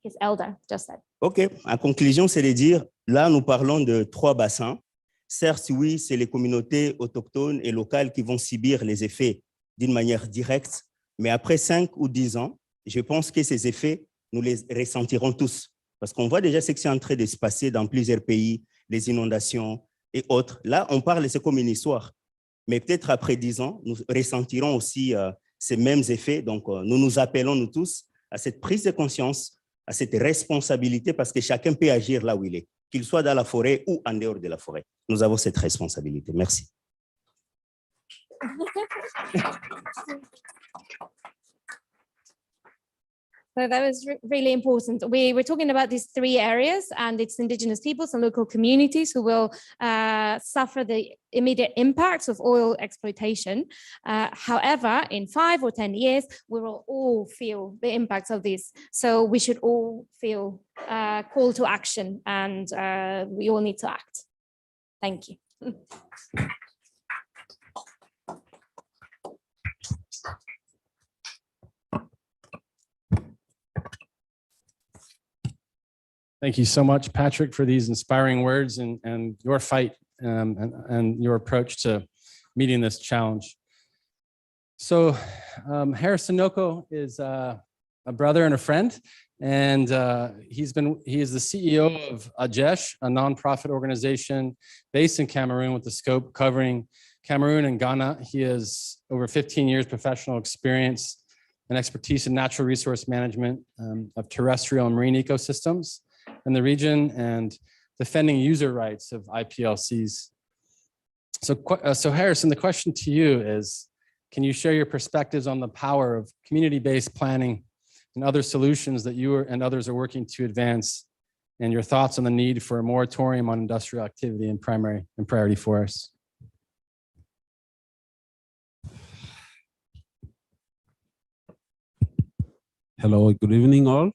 his elder just said. OK, en conclusion, c'est de dire, là, nous parlons de 3 bassins. Certes, oui, c'est les communautés autochtones et locales qui vont subir les effets d'une manière directe, mais après 5 ou 10 ans, je pense que ces effets, nous les ressentirons tous. Parce qu'on voit déjà ce qui est en train de se passer dans plusieurs pays, les inondations et autres. Là, on parle, c'est comme une histoire. Mais peut-être après 10 ans, nous ressentirons aussi ces mêmes effets. Donc, nous nous appelons, nous tous, à cette prise de conscience, à cette responsabilité, parce que chacun peut agir là où il est, qu'il soit dans la forêt ou en dehors de la forêt. Nous avons cette responsabilité. Merci. So that was really important. We were talking about these 3 areas, and it's Indigenous peoples and local communities who will suffer the immediate impacts of oil exploitation. However, in 5 or 10 years, we will all feel the impacts of this. So we should all feel call to action, and we all need to act. Thank you. Thank you so much, Patrick, for these inspiring words and your fight and your approach to meeting this challenge. So Harrison Noko is a brother and a friend, and he is the CEO of Ajesh, a nonprofit organization based in Cameroon with the scope covering Cameroon and Ghana. He has over 15 years professional experience and expertise in natural resource management of terrestrial and marine ecosystems in the region and defending user rights of IPLCs. So Harrison, the question to you is, can you share your perspectives on the power of community-based planning and other solutions that you and others are working to advance, and your thoughts on the need for a moratorium on industrial activity in primary and priority forests? Hello, good evening all.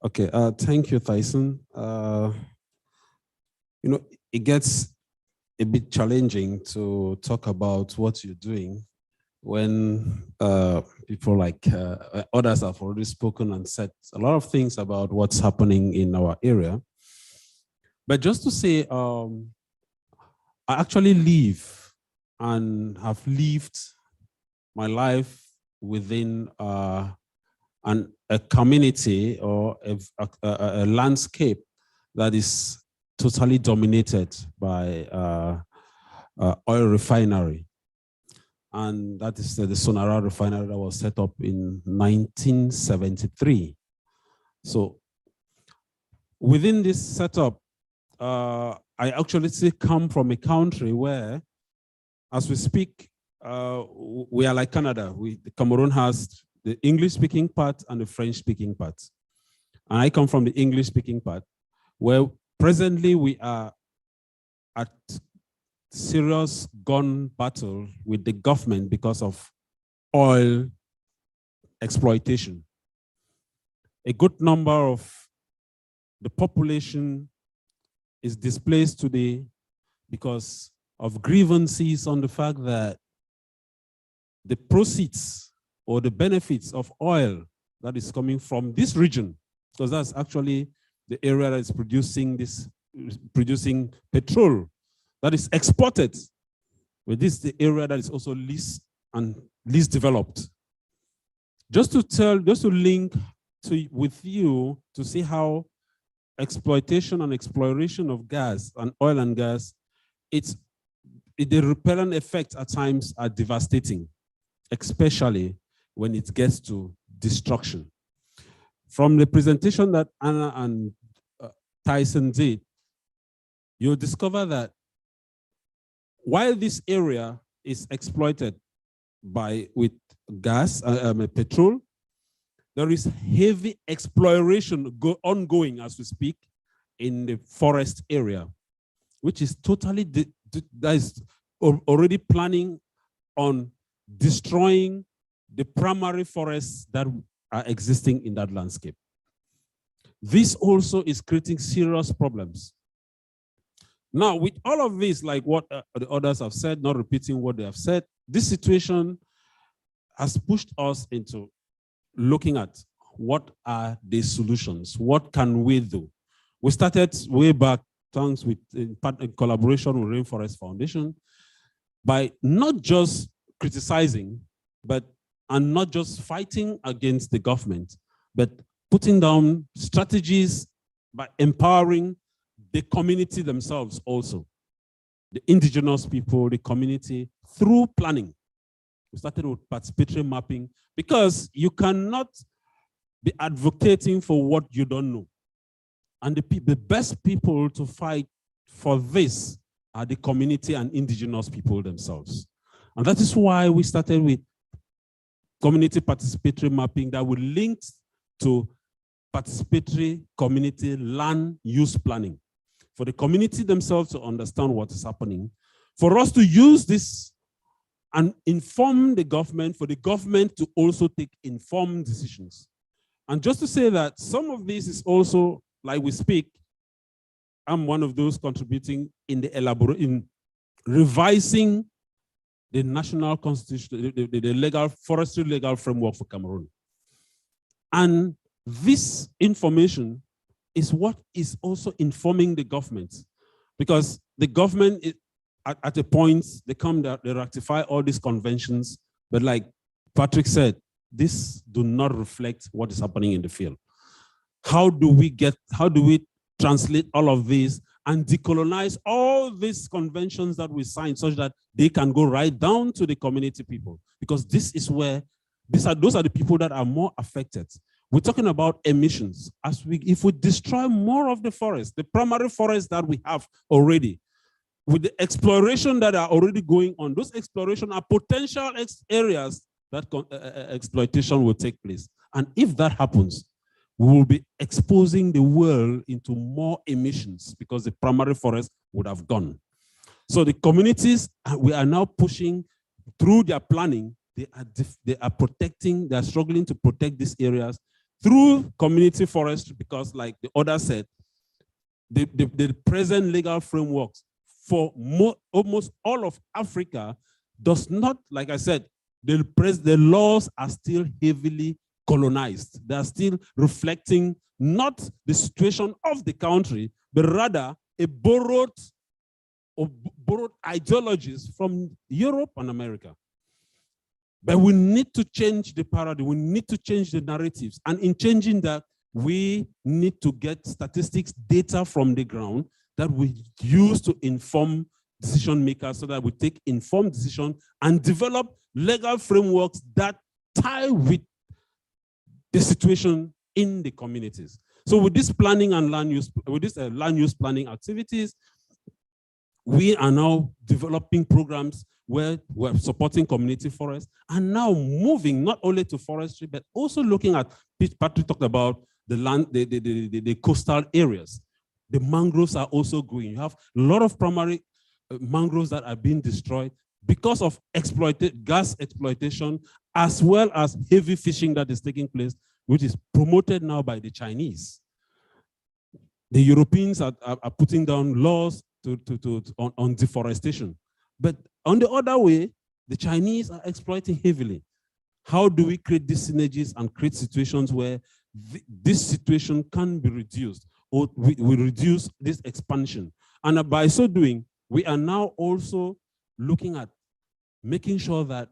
Okay, thank you, Tyson. It gets a bit challenging to talk about what you're doing when people like others have already spoken and said a lot of things about what's happening in our area. But just to say, I actually live and have lived my life within a community or a landscape that is totally dominated by oil refinery. And that is the Sonara refinery that was set up in 1973. So within this setup, I actually come from a country where, as we speak, we are like Canada. Cameroon has the English-speaking part and the French-speaking part. And I come from the English-speaking part, where presently we are at serious gun battle with the government because of oil exploitation. A good number of the population is displaced today because of grievances on the fact that the proceeds or the benefits of oil that is coming from this region, because that's actually the area that is producing petrol that is exported. But this is the area that is also least developed. Just to link with you to see how exploitation and exploration of gas and oil and gas, the repellent effects at times are devastating, especially when it gets to destruction. From the presentation that Anna and Tyson did, you'll discover that while this area is exploited with gas, petrol, there is heavy exploration ongoing as we speak in the forest area, which is totally, that is already planning on destroying the primary forests that are existing in that landscape. This also is creating serious problems. Now, with all of this, like what the others have said, not repeating what they have said, this situation has pushed us into looking at what are the solutions? What can we do? We started way back, thanks with in collaboration with Rainforest Foundation, by not just criticizing, and not just fighting against the government, but putting down strategies by empowering the community themselves also, the indigenous people, the community, through planning. We started with participatory mapping because you cannot be advocating for what you don't know. And the best people to fight for this are the community and indigenous people themselves. And that is why we started with community participatory mapping that will link to participatory community land use planning, for the community themselves to understand what is happening, for us to use this and inform the government, for the government to also take informed decisions. And just to say that some of this is also, like we speak, I'm one of those contributing in in revising the national constitution, the forestry legal framework for Cameroon. And this information is what is also informing the government, because the government is, at a point, they ratify all these conventions, but like Patrick said, this do not reflect what is happening in the field. How do we translate all of this and decolonize all these conventions that we signed such that they can go right down to the community people? Because this is where, those are the people that are more affected. We're talking about emissions. If we destroy more of the forest, the primary forest that we have already, with the exploration that are already going on, those exploration are potential areas that exploitation will take place. And if that happens, we will be exposing the world into more emissions because the primary forest would have gone. So the communities, we are now pushing through their planning, they are struggling to protect these areas through community forestry, because like the other said, the present legal frameworks for almost all of Africa does not, like I said, the laws are still heavily colonized. They are still reflecting not the situation of the country, but rather a borrowed ideologies from Europe and America. But we need to change the paradigm. We need to change the narratives. And in changing that, we need to get statistics, data from the ground that we use to inform decision makers so that we take informed decisions and develop legal frameworks that tie with the situation in the communities. So with this planning and land use planning activities, we are now developing programs where we're supporting community forests and now moving not only to forestry, but also looking at, Patrick talked about the land, the coastal areas. The mangroves are also growing. You have a lot of primary mangroves that are being destroyed because of gas exploitation, as well as heavy fishing that is taking place, which is promoted now by the Chinese. The Europeans are putting down laws on deforestation. But on the other way, the Chinese are exploiting heavily. How do we create these synergies and create situations where this situation can be reduced, or we reduce this expansion? And by so doing, we are now also looking at making sure that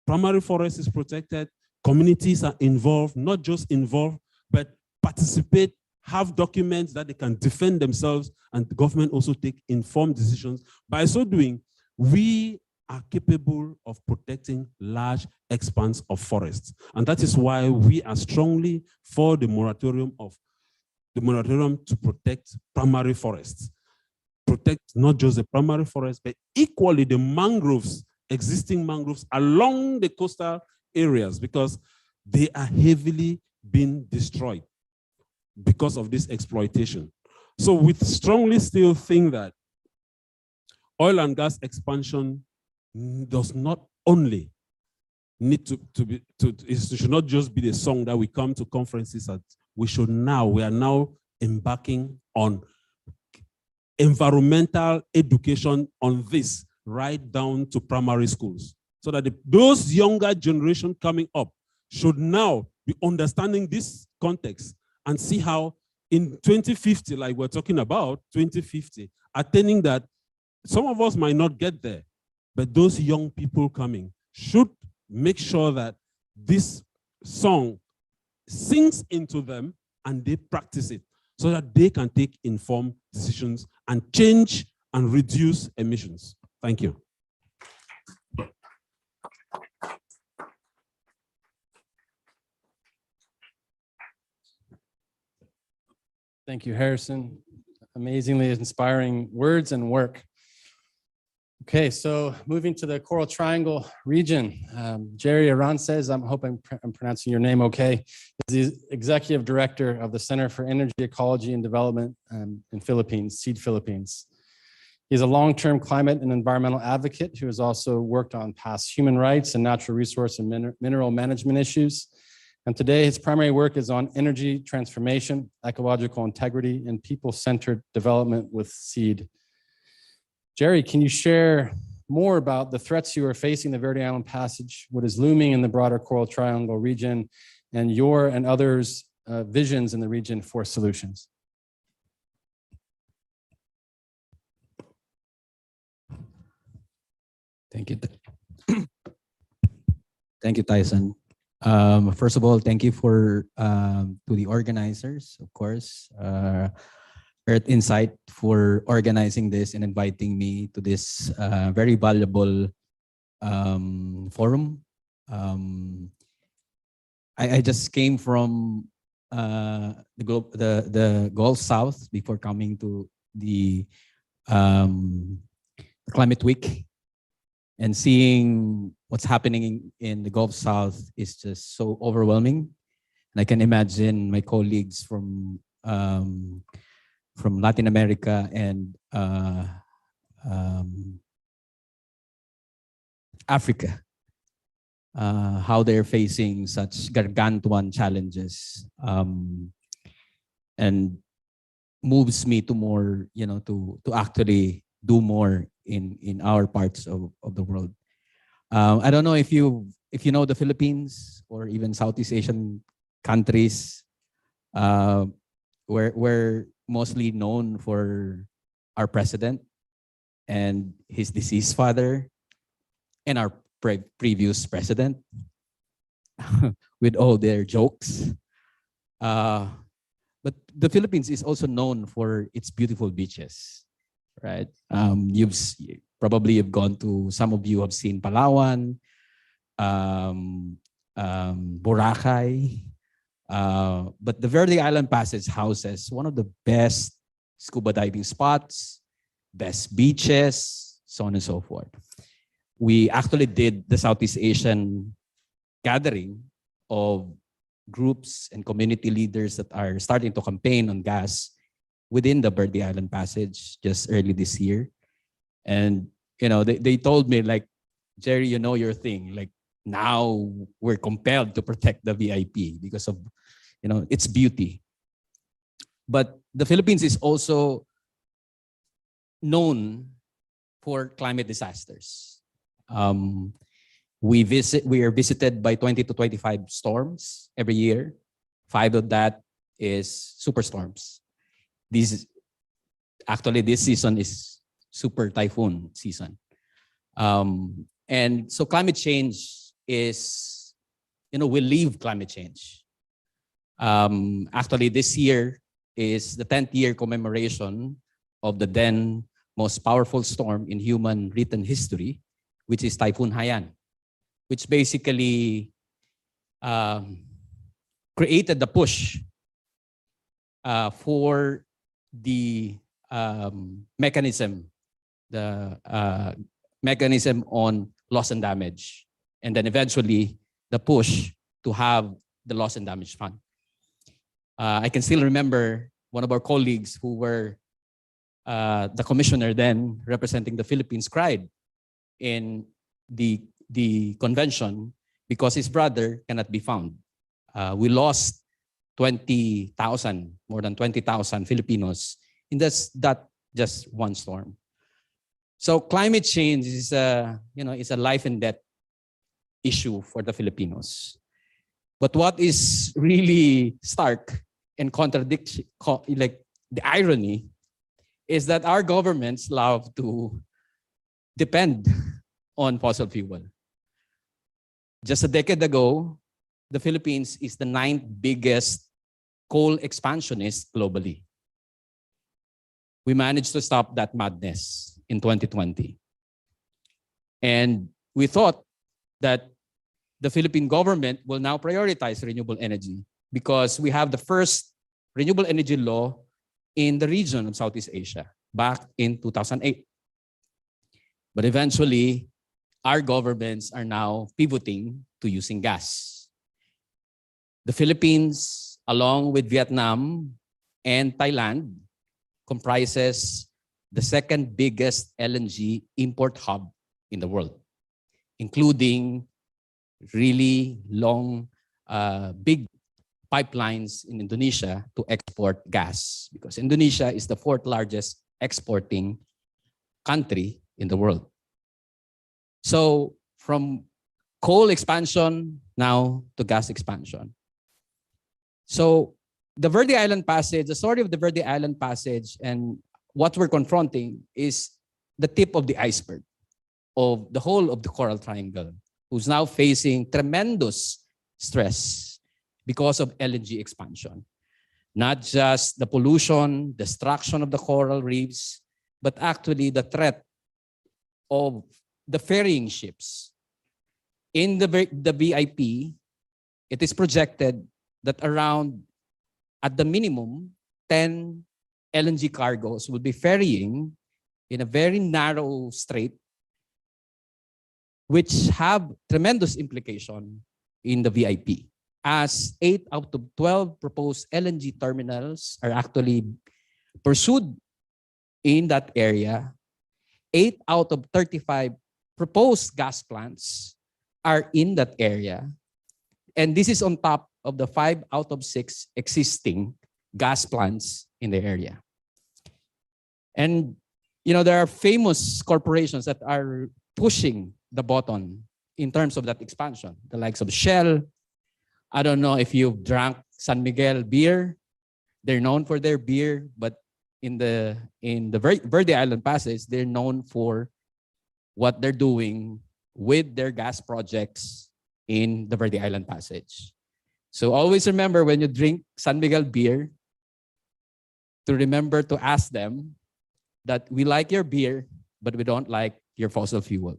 primary forest is protected, communities are involved, not just involved, but participate, have documents that they can defend themselves, and the government also take informed decisions. By so doing, we are capable of protecting large expanse of forests. And that is why we are strongly for the moratorium to protect primary forests. Protect not just the primary forest, but equally the mangroves, existing mangroves along the coastal areas, because they are heavily being destroyed because of this exploitation. So we strongly still think that oil and gas expansion does not only need it should not just be the song that we come to conferences at. We are now embarking on environmental education on this right down to primary schools, so that those younger generation coming up should now be understanding this context and see how in 2050, like we're talking about 2050, attaining that, some of us might not get there, but those young people coming should make sure that this song sinks into them and they practice it so that they can take informed decisions and change and reduce emissions. Thank you. Thank you, Harrison. Amazingly inspiring words and work. Okay, so moving to the Coral Triangle region, Jerry Arances, I'm hoping I'm pronouncing your name okay, is the Executive Director of the Center for Energy Ecology and Development in Philippines, SEED Philippines. He's a long-term climate and environmental advocate who has also worked on past human rights and natural resource and mineral management issues. And today his primary work is on energy transformation, ecological integrity, and people-centered development with SEED. Jerry, can you share more about the threats you are facing in the Verde Island Passage, what is looming in the broader Coral Triangle region, and your and others' visions in the region for solutions? Thank you. Thank you, Tyson. First of all, thank you to the organizers, of course, Earth Insight, for organizing this and inviting me to this very valuable forum. I just came from the Gulf South before coming to the Climate Week, and seeing what's happening in the Gulf South is just so overwhelming. And I can imagine my colleagues from Latin America and Africa, how they're facing such gargantuan challenges, and moves me to more, to actually do more in our parts of the world. I don't know if you know the Philippines or even Southeast Asian countries. We're mostly known for our president and his deceased father and our previous president with all their jokes. But the Philippines is also known for its beautiful beaches, right? Probably you've gone to, some of you have seen Palawan, Boracay, but the Verde Island Passage houses one of the best scuba diving spots, best beaches, so on and so forth. We actually did the Southeast Asian gathering of groups and community leaders that are starting to campaign on gas within the Verde Island Passage just early this year. And, you know, they told me, like, Jerry, you know your thing. Like, now we're compelled to protect the VIP because of, you know, its beauty. But the Philippines is also known for climate disasters. We are visited by 20 to 25 storms every year. 5 of that is superstorms. This season is super typhoon season. And so climate change is, you know, we live climate change. Actually, this year is the 10th year commemoration of the then most powerful storm in human written history, which is Typhoon Haiyan, which basically created the push for the mechanism on loss and damage, and then eventually the push to have the loss and damage fund. I can still remember one of our colleagues who were the commissioner then representing the Philippines cried in the convention because his brother cannot be found. We lost 20,000, more than 20,000 Filipinos in that just one storm. So climate change is is a life and death issue for the Filipinos. But what is really stark and contradiction, like the irony, is that our governments love to depend on fossil fuel. Just a decade ago, the Philippines is the 9th biggest coal expansionist globally. We managed to stop that madness in 2020. And we thought that the Philippine government will now prioritize renewable energy because we have the first renewable energy law in the region of Southeast Asia back in 2008. But eventually, our governments are now pivoting to using gas. The Philippines, along with Vietnam and Thailand, comprises the second biggest LNG import hub in the world, including really long, big pipelines in Indonesia to export gas, because Indonesia is the 4th largest exporting country in the world. So from coal expansion now to gas expansion. So the Verde Island Passage, the story of the Verde Island Passage and what we're confronting is the tip of the iceberg of the whole of the Coral Triangle, who's now facing tremendous stress because of LNG expansion. Not just the pollution, destruction of the coral reefs, but actually the threat of the ferrying ships. In the VIP, it is projected that around, at the minimum, 10 LNG cargos will be ferrying in a very narrow strait, which have tremendous implication in the VIP, as 8 out of 12 proposed LNG terminals are actually pursued in that area. 8 out of 35 proposed gas plants are in that area. And this is on top of the 5 out of 6 existing gas plants in the area. And, you know, there are famous corporations that are pushing the button in terms of that expansion. The likes of Shell. I don't know if you've drank San Miguel beer. They're known for their beer, but in the Verde Island Passage, they're known for what they're doing with their gas projects in the Verde Island Passage. So always remember when you drink San Miguel beer, to remember to ask them that we like your beer, but we don't like your fossil fuel.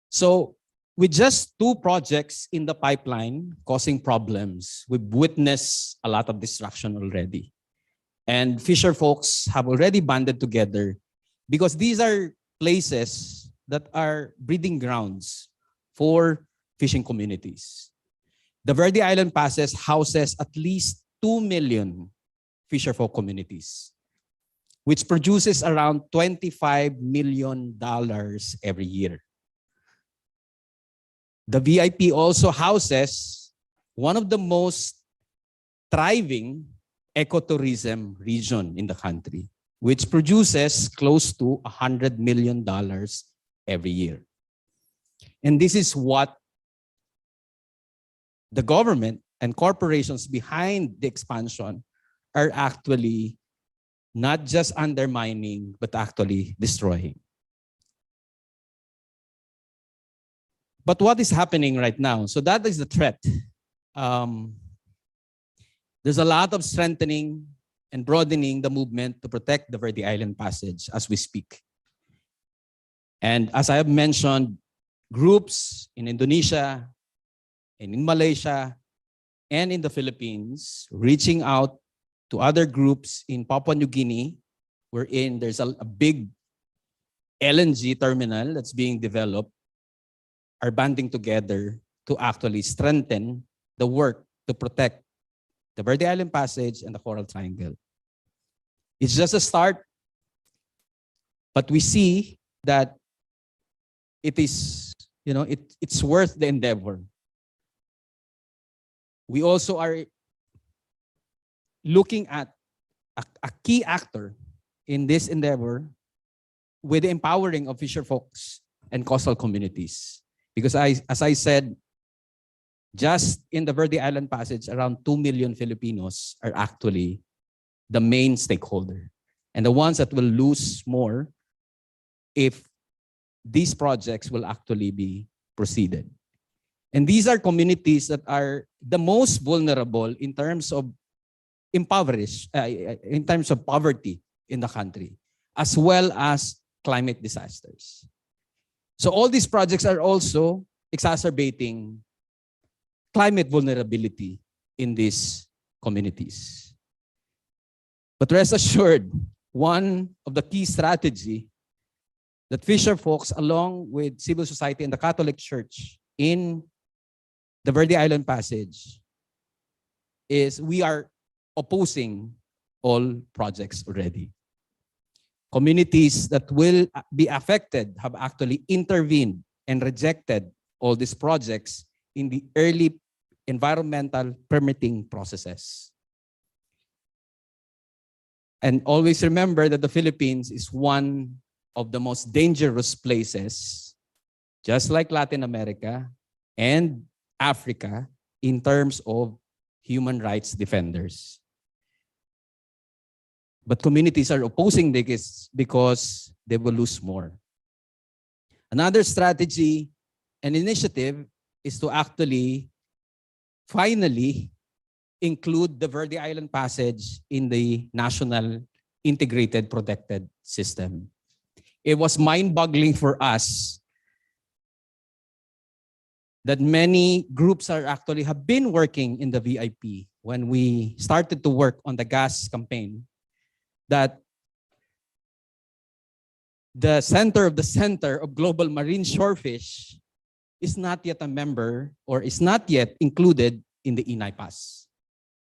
So with just 2 projects in the pipeline causing problems, we've witnessed a lot of destruction already. And fisher folks have already banded together because these are places that are breeding grounds for fishing communities. The Verde Island Passage houses at least 2 million fisher folk communities, which produces around $25 million every year. The VIP also houses one of the most thriving ecotourism region in the country, which produces close to $100 million every year. And this is what the government and corporations behind the expansion are actually not just undermining, but actually destroying. But what is happening right now? So that is the threat. There's a lot of strengthening and broadening the movement to protect the Verde Island Passage as we speak. And as I have mentioned, groups in Indonesia and in Malaysia and in the Philippines reaching out to other groups in Papua New Guinea, wherein there's a big LNG terminal that's being developed, are banding together to actually strengthen the work to protect the Verde Island Passage and the Coral Triangle. It's just a start, but we see that it is, it's worth the endeavor. We also are looking at a key actor in this endeavor with the empowering of fisher folks and coastal communities. Because as I said, just in the Verde Island Passage, around 2 million Filipinos are actually the main stakeholder. And the ones that will lose more if these projects will actually be proceeded. And these are communities that are the most vulnerable in terms of impoverished, in terms of poverty in the country, as well as climate disasters. So all these projects are also exacerbating climate vulnerability in these communities. But rest assured, one of the key strategy that fisher folks, along with civil society and the Catholic Church in the Verde Island Passage, is we are opposing all projects already. Communities that will be affected have actually intervened and rejected all these projects in the early environmental permitting processes. And always remember that the Philippines is one of the most dangerous places, just like Latin America and Africa, in terms of human rights defenders. But communities are opposing this because they will lose more. Another strategy and initiative is to actually finally include the Verde Island Passage in the National Integrated Protected System. It was mind-boggling for us that many groups have been working in the VIP when we started to work on the gas campaign, that the center of global marine shorefish is not yet a member or is not yet included in the INAIPAS,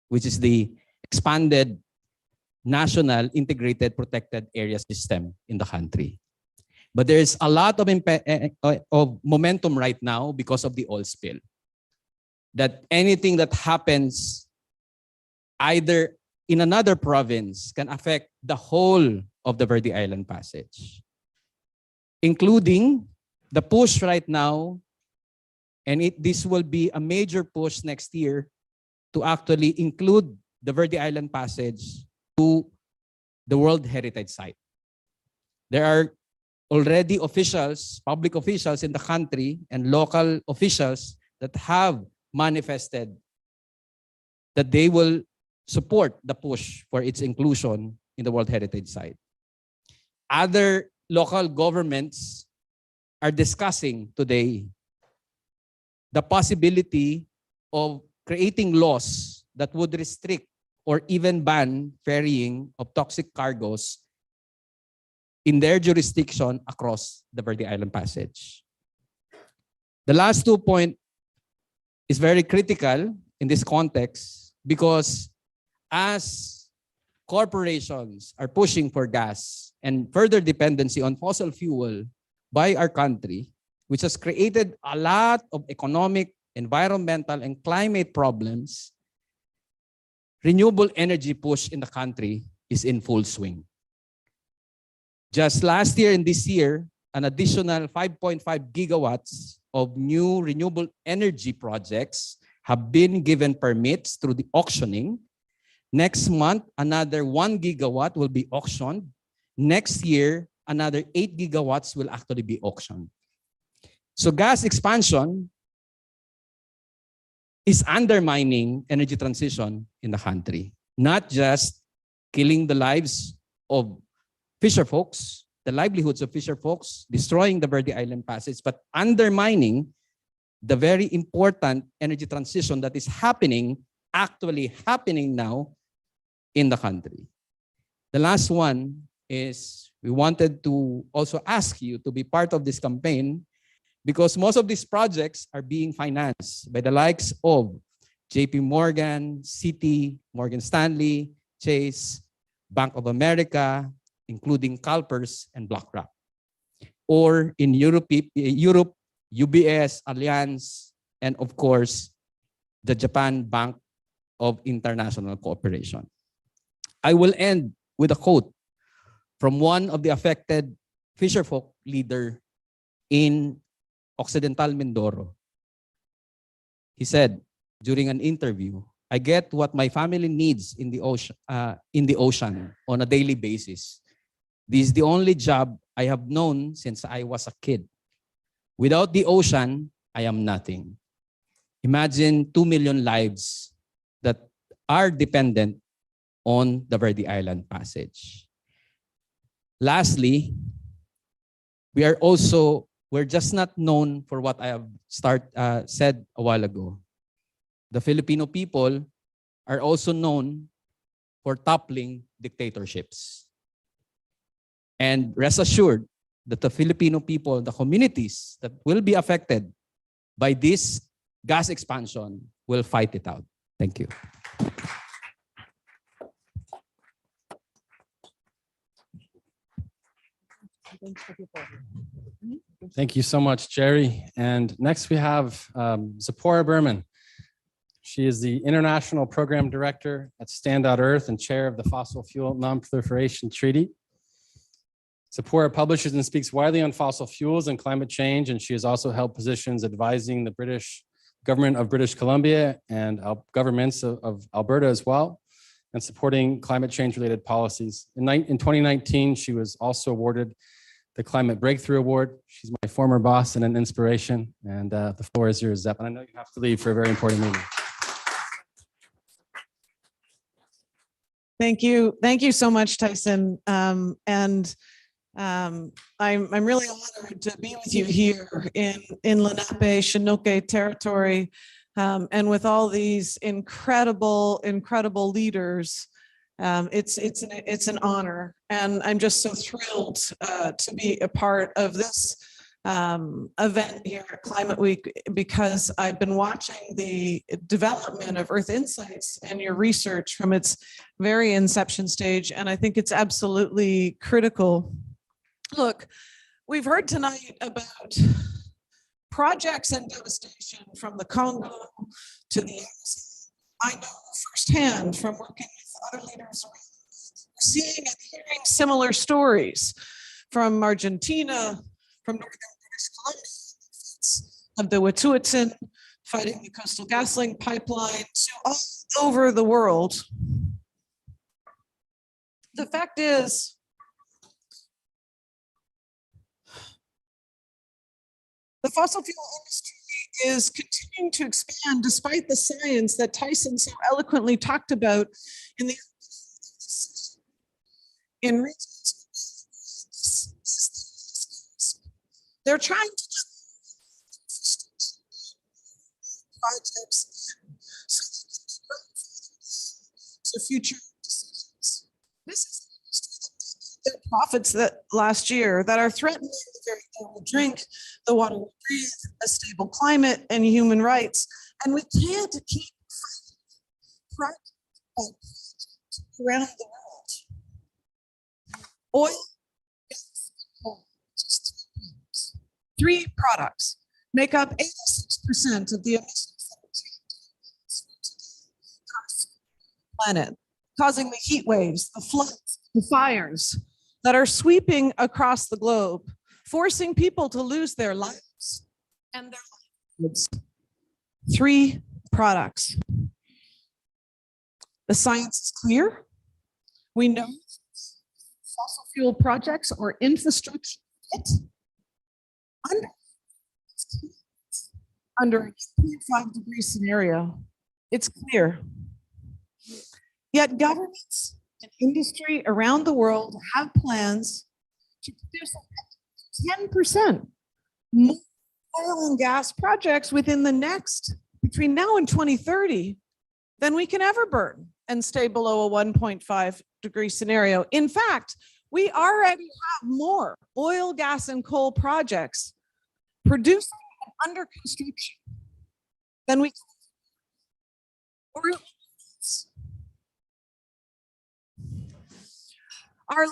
which is the expanded National Integrated Protected Area System in the country. But there's a lot of momentum right now because of the oil spill. That anything that happens either in another province can affect the whole of the Verde Island Passage, including The push right now, and this will be a major push next year to actually include the Verde Island Passage to the World Heritage Site. There are already officials, public officials in the country and local officials that have manifested that they will support the push for its inclusion in the World Heritage Site. Other local governments are discussing today the possibility of creating laws that would restrict or even ban ferrying of toxic cargoes in their jurisdiction across the Verde Island Passage. The last 2 point is very critical in this context because as corporations are pushing for gas and further dependency on fossil fuel by our country, which has created a lot of economic, environmental, and climate problems, renewable energy push in the country is in full swing. Just last year and this year, an additional 5.5 gigawatts of new renewable energy projects have been given permits through the auctioning. Next month, another 1 gigawatt will be auctioned. Next year, another 8 gigawatts will actually be auctioned. So gas expansion is undermining energy transition in the country, not just killing the lives of fisher folks, the livelihoods of fisher folks, destroying the Verde Island Passage, but undermining the very important energy transition that is actually happening now in the country. The last one is we wanted to also ask you to be part of this campaign because most of these projects are being financed by the likes of JP Morgan, Citi, Morgan Stanley, Chase, Bank of America, including CalPERS and BlackRock. Or in Europe, UBS, Allianz, and of course, the Japan Bank of International Cooperation. I will end with a quote from one of the affected fisherfolk leader in Occidental Mindoro. He said during an interview, "I get what my family needs in the ocean on a daily basis. This is the only job I have known since I was a kid. Without the ocean, I am nothing." Imagine 2 million lives that are dependent on the Verde Island Passage. Lastly, we're just not known for what I have said a while ago. The Filipino people are also known for toppling dictatorships. And rest assured that the Filipino people, the communities that will be affected by this gas expansion will fight it out. Thank you. Thank you so much, Jerry. And next we have Zipporah Berman. She is the International Program Director at Standout Earth and Chair of the Fossil Fuel Non-Proliferation Treaty. Zipporah publishes and speaks widely on fossil fuels and climate change, and she has also held positions advising the British government of British Columbia and governments of Alberta as well, and supporting climate change-related policies. In 2019, she was also awarded the Climate Breakthrough Award. She's my former boss and an inspiration, and the floor is yours, Zep. And I know you have to leave for a very important meeting. Thank you. Thank you so much, Tyson. I'm really honored to be with you here in Lenape, Chinook territory, and with all these incredible leaders. It's an honor, and I'm just so thrilled to be a part of this event here at Climate Week, because I've been watching the development of Earth Insights and your research from its very inception stage, and I think it's absolutely critical. Look, we've heard tonight about projects and devastation from the Congo to the Amazon. I know firsthand from working with other leaders around, seeing and hearing similar stories from Argentina, from northern British of the Wet'suwet'en, fighting the Coastal GasLink pipeline to all over the world. The fact is, the fossil fuel industry is continuing to expand despite the science that Tyson so eloquently talked about in the they're trying to projects to future decisions. This is their profits that last year that are threatening the very air we drink, the water we breathe, a stable climate, and human rights. And we can't keep projects around the world. Oil, gas, coal, three products make up 86% of the emissions planet, causing the heat waves, the floods, the fires that are sweeping across the globe, forcing people to lose their lives and their livelihoods. Three products. The science is clear. We know fossil fuel projects or infrastructure under a 2.5-degree scenario. It's clear. Yet governments and industry around the world have plans to produce 10% more oil and gas projects within the between now and 2030 than we can ever burn and stay below a 1.5-degree scenario. In fact, we already have more oil, gas, and coal projects producing and under construction than we can. Our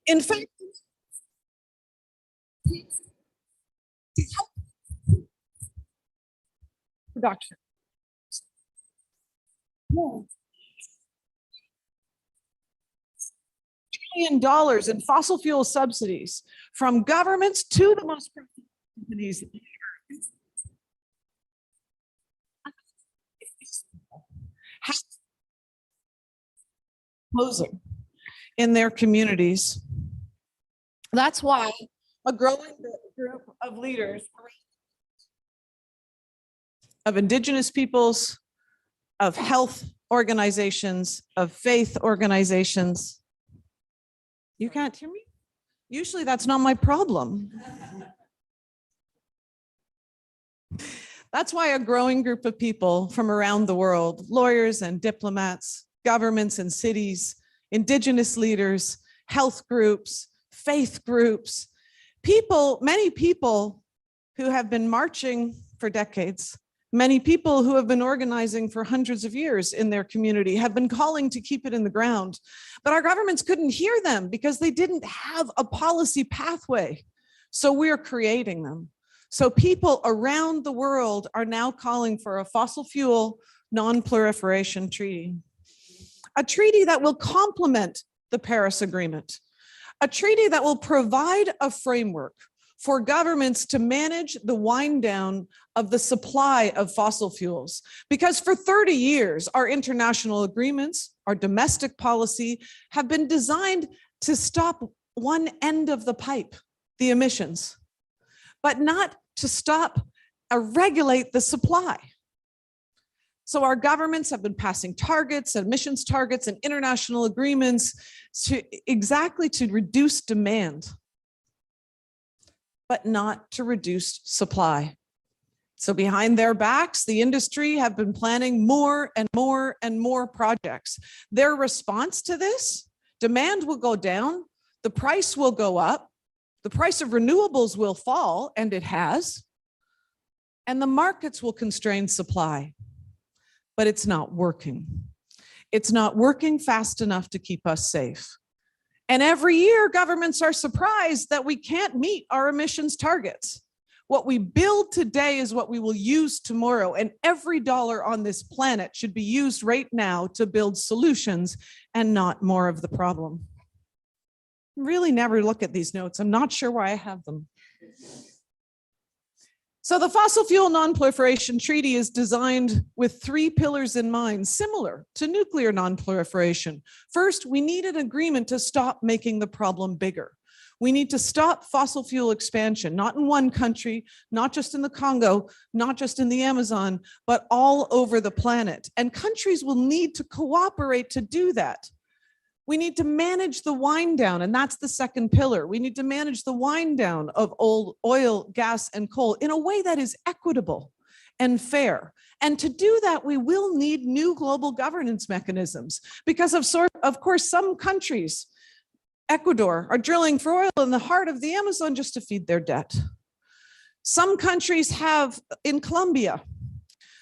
in fact, production. $1 trillion in fossil fuel subsidies from governments to the most profitable companies. Closing in their communities. That's why a growing group of leaders of Indigenous peoples, of health organizations, of faith organizations. You can't hear me? Usually that's not my problem. That's why a growing group of people from around the world, lawyers and diplomats, governments and cities, Indigenous leaders, health groups, faith groups, many people who have been marching for decades, many people who have been organizing for hundreds of years in their community have been calling to keep it in the ground. But our governments couldn't hear them because they didn't have a policy pathway. So we're creating them. So people around the world are now calling for a fossil fuel non-proliferation treaty. A treaty that will complement the Paris Agreement, a treaty that will provide a framework for governments to manage the wind down of the supply of fossil fuels. Because for 30 years, our international agreements, our domestic policy have been designed to stop one end of the pipe, the emissions, but not to stop or regulate the supply. So our governments have been passing targets, emissions targets, and international agreements to reduce demand, but not to reduce supply. So behind their backs, the industry have been planning more and more and more projects. Their response to this, demand will go down, the price will go up, the price of renewables will fall, and it has, and the markets will constrain supply. But it's not working. It's not working fast enough to keep us safe. And every year, governments are surprised that we can't meet our emissions targets. What we build today is what we will use tomorrow, and every dollar on this planet should be used right now to build solutions and not more of the problem. Really never look at these notes. I'm not sure why I have them. So the Fossil Fuel Non-Proliferation Treaty is designed with 3 pillars in mind, similar to nuclear non-proliferation. First, we need an agreement to stop making the problem bigger. We need to stop fossil fuel expansion, not in one country, not just in the Congo, not just in the Amazon, but all over the planet. And countries will need to cooperate to do that. We need to manage the wind down, and that's the second pillar. We need to manage the wind down of old oil, gas, and coal in a way that is equitable and fair. And to do that, we will need new global governance mechanisms because of course, some countries, Ecuador, are drilling for oil in the heart of the Amazon just to feed their debt. Some countries have, in Colombia,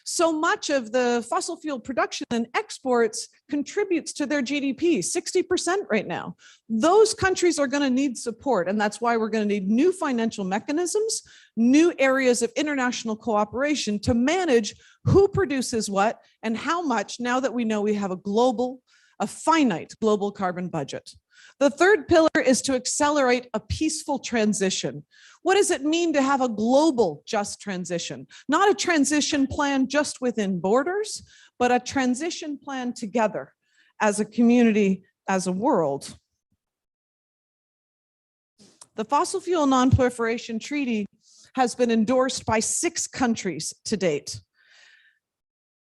so much of the fossil fuel production and exports contributes to their GDP, 60% right now. Those countries are going to need support, and that's why we're going to need new financial mechanisms, new areas of international cooperation to manage who produces what and how much now that we know we have a finite global carbon budget. The third pillar is to accelerate a peaceful transition. What does it mean to have a global just transition? Not a transition plan just within borders, but a transition plan together as a community, as a world. The Fossil Fuel Non-Proliferation Treaty has been endorsed by 6 countries to date.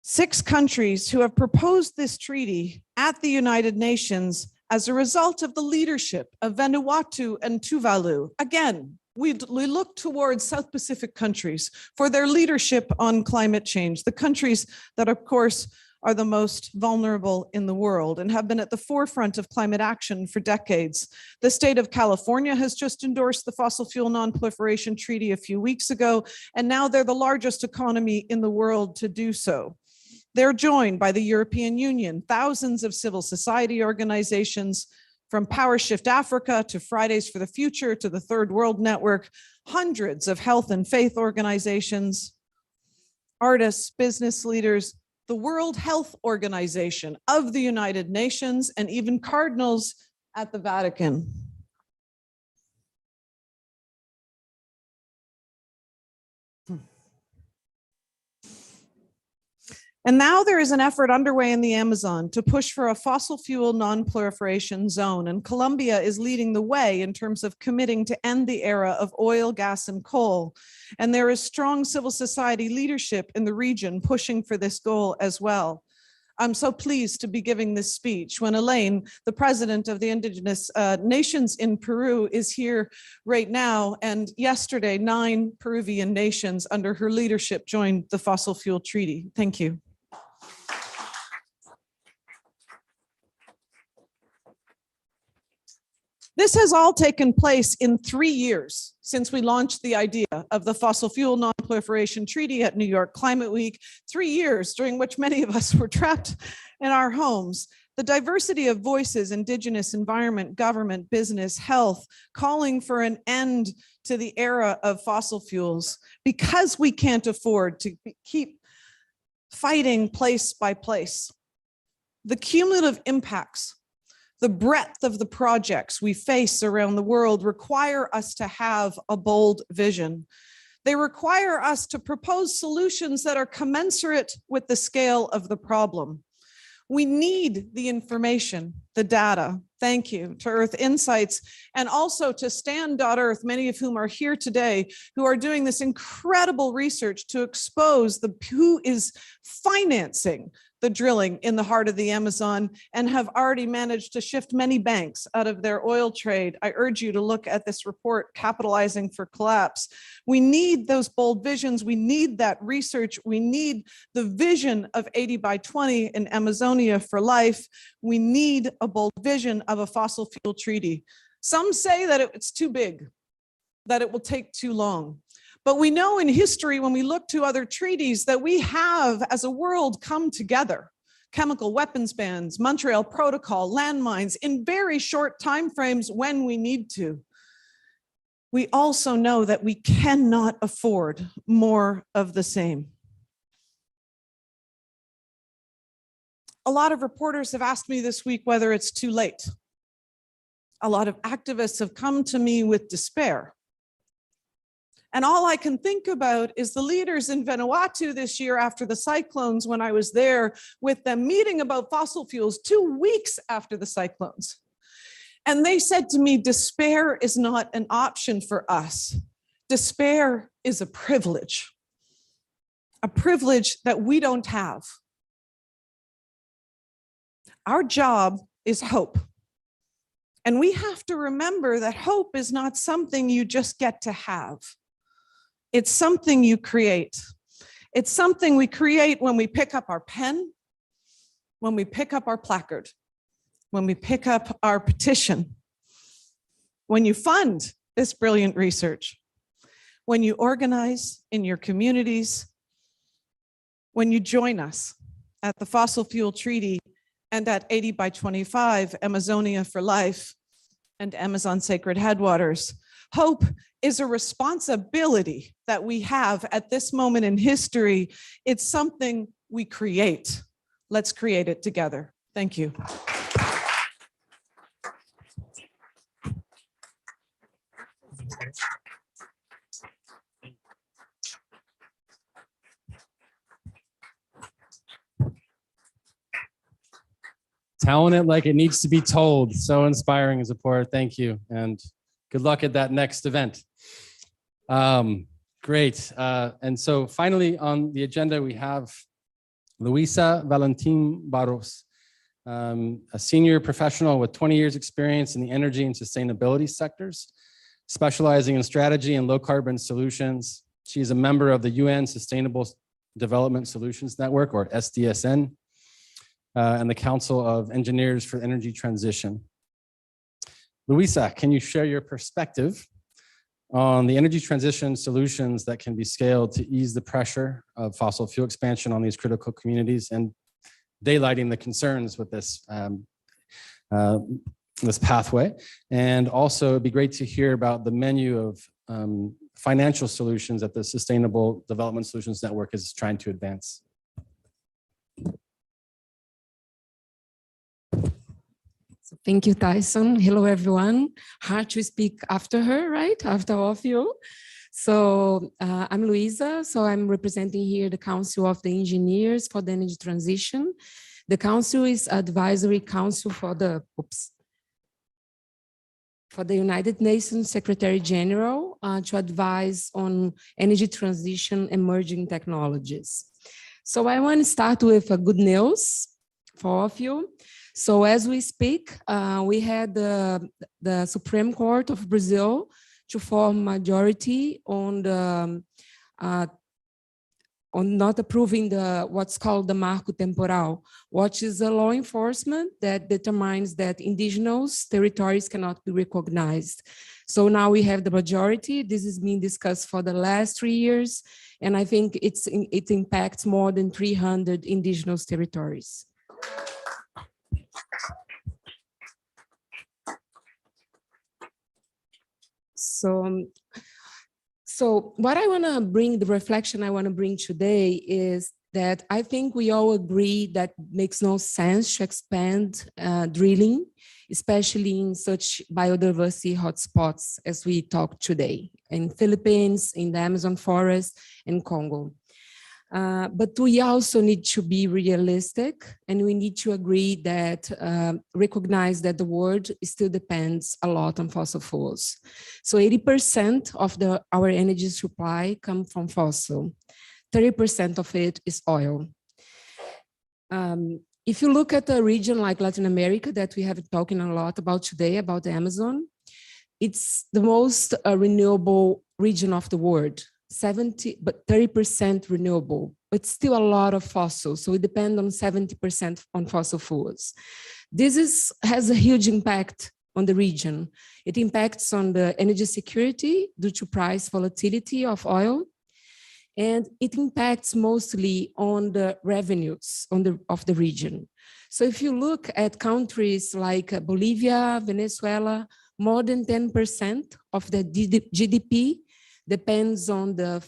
6 countries who have proposed this treaty at the United Nations as a result of the leadership of Vanuatu and Tuvalu. Again, we look towards South Pacific countries for their leadership on climate change, the countries that, of course, are the most vulnerable in the world and have been at the forefront of climate action for decades. The state of California has just endorsed the Fossil Fuel Non-Proliferation Treaty a few weeks ago, and now they're the largest economy in the world to do so. They're joined by the European Union, thousands of civil society organizations, from Power Shift Africa to Fridays for the Future to the Third World Network, hundreds of health and faith organizations, artists, business leaders, the World Health Organization of the United Nations, and even cardinals at the Vatican. And now there is an effort underway in the Amazon to push for a fossil fuel non-proliferation zone. And Colombia is leading the way in terms of committing to end the era of oil, gas, and coal. And there is strong civil society leadership in the region pushing for this goal as well. I'm so pleased to be giving this speech when Elaine, the president of the indigenous nations in Peru, is here right now. And yesterday, 9 Peruvian nations under her leadership joined the Fossil Fuel Treaty. Thank you. This has all taken place in 3 years since we launched the idea of the Fossil Fuel Non-Proliferation Treaty at New York Climate Week, 3 years during which many of us were trapped in our homes. The diversity of voices, indigenous, environment, government, business, health, calling for an end to the era of fossil fuels because we can't afford to keep fighting place by place. The cumulative impacts, the breadth of the projects we face around the world require us to have a bold vision. They require us to propose solutions that are commensurate with the scale of the problem. We need the information, the data. Thank you to Earth Insights and also to Stand.Earth, many of whom are here today, who are doing this incredible research to expose who is financing the drilling in the heart of the Amazon and have already managed to shift many banks out of their oil trade. I urge you to look at this report, Capitalizing for Collapse. We need those bold visions. We need that research. We need the vision of 80 by 20 in Amazonia for life. We need a bold vision of a fossil fuel treaty. Some say that it's too big, that it will take too long. But we know in history, when we look to other treaties, that we have, as a world, come together. Chemical weapons bans, Montreal Protocol, landmines, in very short timeframes when we need to. We also know that we cannot afford more of the same. A lot of reporters have asked me this week whether it's too late. a lot of activists have come to me with despair. And all I can think about is the leaders in Vanuatu this year after the cyclones, when I was there with them meeting about fossil fuels 2 weeks after the cyclones. And they said to me, despair is not an option for us. Despair is a privilege that we don't have. Our job is hope. And we have to remember that hope is not something you just get to have. It's something you create. It's something we create when we pick up our pen, when we pick up our placard, when we pick up our petition, when you fund this brilliant research, when you organize in your communities, when you join us at the Fossil Fuel Treaty and at 80 by 25, Amazonia for Life and Amazon Sacred Headwaters. Hope is a responsibility that we have at this moment in history. It's something we create. Let's create it together. Thank you. Telling it like it needs to be told. So inspiring, Zipporah. Thank you. And good luck at that next event. Great. And so finally on the agenda, we have Luisa Valentin Barros, a senior professional with 20 years experience in the energy and sustainability sectors, specializing in strategy and low carbon solutions. She is a member of the UN Sustainable Development Solutions Network, or SDSN, and the Council of Engineers for Energy Transition. Luisa, can you share your perspective on the energy transition solutions that can be scaled to ease the pressure of fossil fuel expansion on these critical communities, and daylighting the concerns with this, this pathway? And also it'd be great to hear about the menu of financial solutions that the Sustainable Development Solutions Network is trying to advance. Thank you, Tyson. Hello, everyone. Hard to speak after her, right? After all of you. So I'm Luisa. So I'm representing here the Council of the Engineers for the Energy Transition. The council is advisory council for the United Nations Secretary General to advise on energy transition emerging technologies. So I want to start with a good news for all of you. So as we speak, we had the Supreme Court of Brazil to form majority on the on not approving the what's called the Marco Temporal, which is a law enforcement that determines that indigenous territories cannot be recognized. So now we have the majority. This is being discussed for the last 3 years, and I think it impacts more than 300 indigenous territories. So what I want to bring, the reflection I want to bring today is that I think we all agree that makes no sense to expand drilling, especially in such biodiversity hotspots as we talk today, in Philippines, in the Amazon forest, and Congo. But we also need to be realistic, and we need to agree that, recognize that the world still depends a lot on fossil fuels. So 80% of our energy supply come from fossil, 30% of it is oil. If you look at a region like Latin America that we have been talking a lot about today, about the Amazon, it's the most renewable region of the world. 30% renewable, but still a lot of fossil. So we depend on 70% on fossil fuels. This has a huge impact on the region. It impacts on the energy security due to price volatility of oil. And it impacts mostly on the revenues of the region. So if you look at countries like Bolivia, Venezuela, more than 10% of the GDP depends on the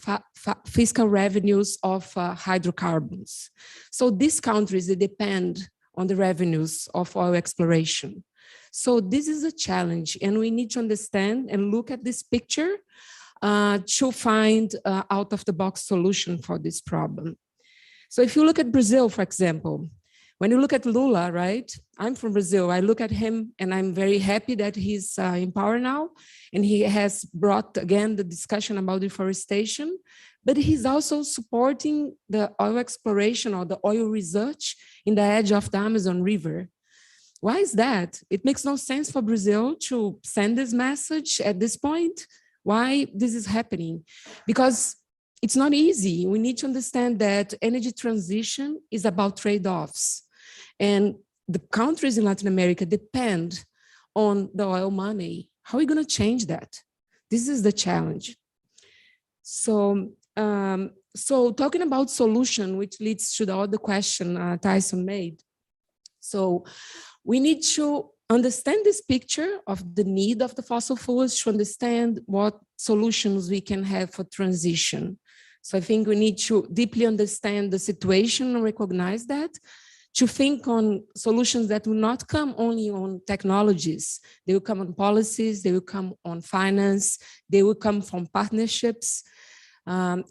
fiscal revenues of hydrocarbons. So these countries, they depend on the revenues of oil exploration. So this is a challenge, and we need to understand and look at this picture to find out-of-the-box solution for this problem. So if you look at Brazil, for example, when you look at Lula, right? I'm from Brazil. I look at him and I'm very happy that he's in power now. And he has brought again the discussion about deforestation, but he's also supporting the oil exploration or the oil research in the edge of the Amazon River. Why is that? It makes no sense for Brazil to send this message at this point. Why this is happening? Because it's not easy. We need to understand that energy transition is about trade-offs. And the countries in Latin America depend on the oil money. How are we going to change that? This is the challenge. So, talking about solution, which leads to the other question Tyson made. So we need to understand this picture of the need of the fossil fuels to understand what solutions we can have for transition. So I think we need to deeply understand the situation and recognize that, to think on solutions that will not come only on technologies. They will come on policies, they will come on finance, they will come from partnerships.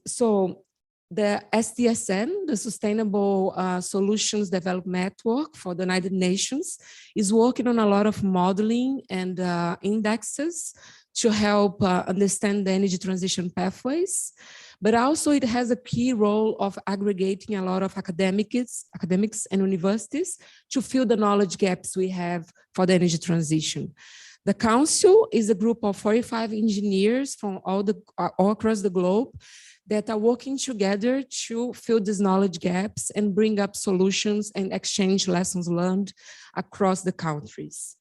So the SDSN, the Sustainable Solutions Development Network for the United Nations, is working on a lot of modeling and indexes to help understand the energy transition pathways. But also it has a key role of aggregating a lot of academics and universities to fill the knowledge gaps we have for the energy transition. The council is a group of 45 engineers from all across the globe that are working together to fill these knowledge gaps and bring up solutions and exchange lessons learned across the countries.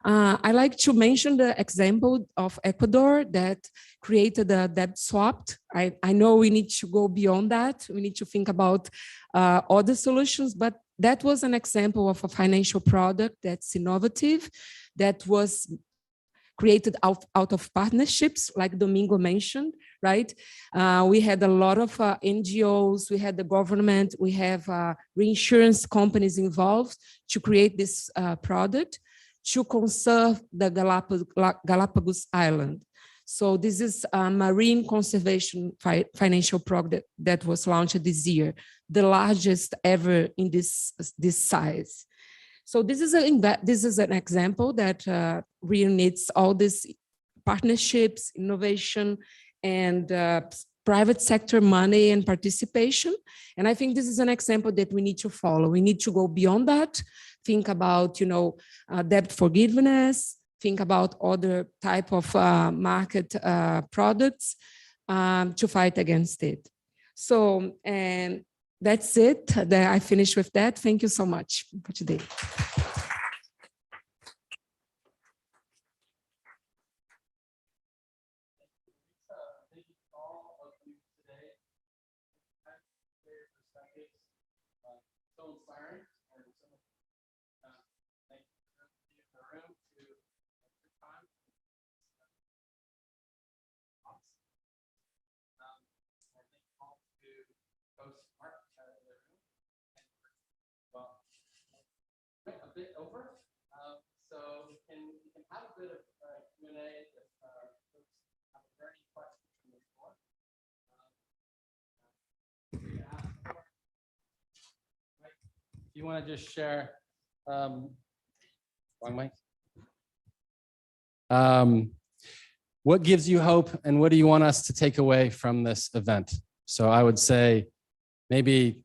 I like to mention the example of Ecuador that created a debt swap. I know we need to go beyond that. We need to think about other solutions, but that was an example of a financial product that's innovative, that was created out of partnerships, like Domingo mentioned, right? We had a lot of NGOs, we had the government, we have reinsurance companies involved to create this product to conserve the Galapagos Island. So this is a marine conservation financial product that was launched this year, the largest ever in this size. So this is an example that really needs all these partnerships, innovation, and private sector money and participation. And I think this is an example that we need to follow. We need to go beyond that, think about, debt forgiveness, think about other type of market products to fight against it. So, and that's it. I finished with that. Thank you so much for today. A bit over, so we can have a bit of Q&A if folks have any questions from the floor. If you want to just share, wrong mic. What gives you hope, and what do you want us to take away from this event? So I would say maybe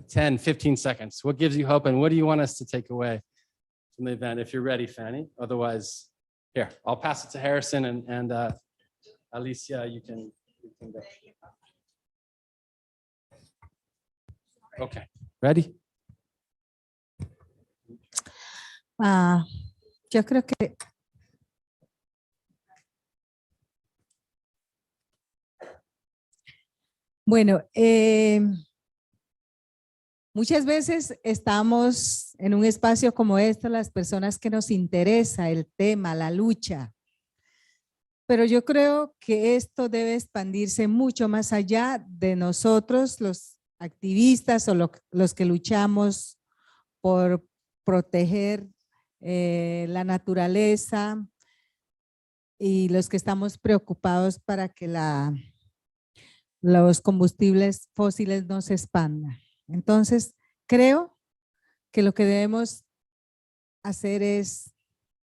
10, 15 seconds. What gives you hope, and what do you want us to take away from the event? If you're ready, Fanny. Otherwise, here, I'll pass it to Harrison, and Alicia, you can go. Okay, ready? Yo creo que bueno, muchas veces estamos en un espacio como este, las personas que nos interesa el tema, la lucha, pero yo creo que esto debe expandirse mucho más allá de nosotros, los activistas o los que luchamos por proteger la naturaleza y los que estamos preocupados para que los combustibles fósiles no se expandan. Entonces, creo que lo que debemos hacer es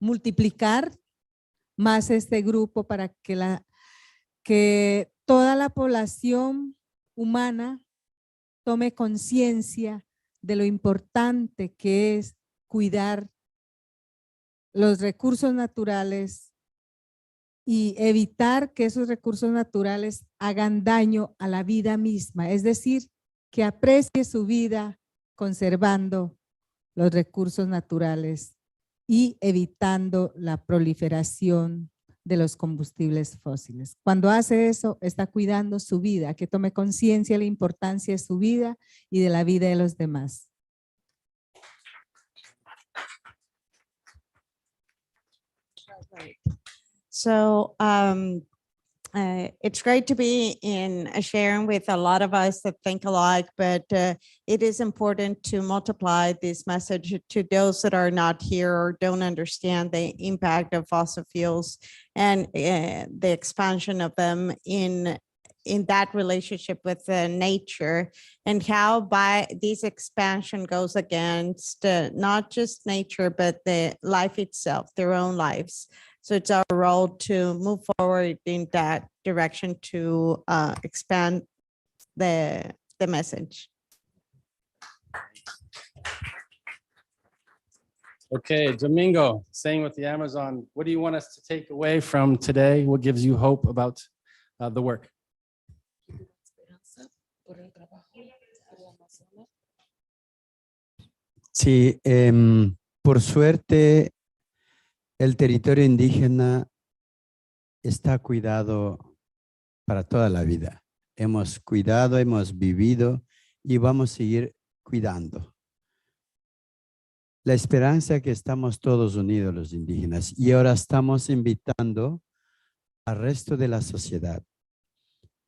multiplicar más este grupo para que toda la población humana tome conciencia de lo importante que es cuidar los recursos naturales y evitar que esos recursos naturales hagan daño a la vida misma, es decir, que aprecie su vida conservando los recursos naturales y evitando la proliferación de los combustibles fósiles. Cuando hace eso, está cuidando su vida, que tome conciencia de la importancia de su vida y de la vida de los demás. So it's great to be in sharing with a lot of us that think alike, but it is important to multiply this message to those that are not here or don't understand the impact of fossil fuels and the expansion of them in that relationship with nature, and how by this expansion goes against not just nature, but the life itself, their own lives. So it's our role to move forward in that direction to expand the message. Okay, Domingo, staying with the Amazon, what do you want us to take away from today? What gives you hope about the work? Sí, por suerte, el territorio indígena está cuidado para toda la vida. Hemos cuidado, hemos vivido y vamos a seguir cuidando. La esperanza que estamos todos unidos los indígenas, y ahora estamos invitando al resto de la sociedad.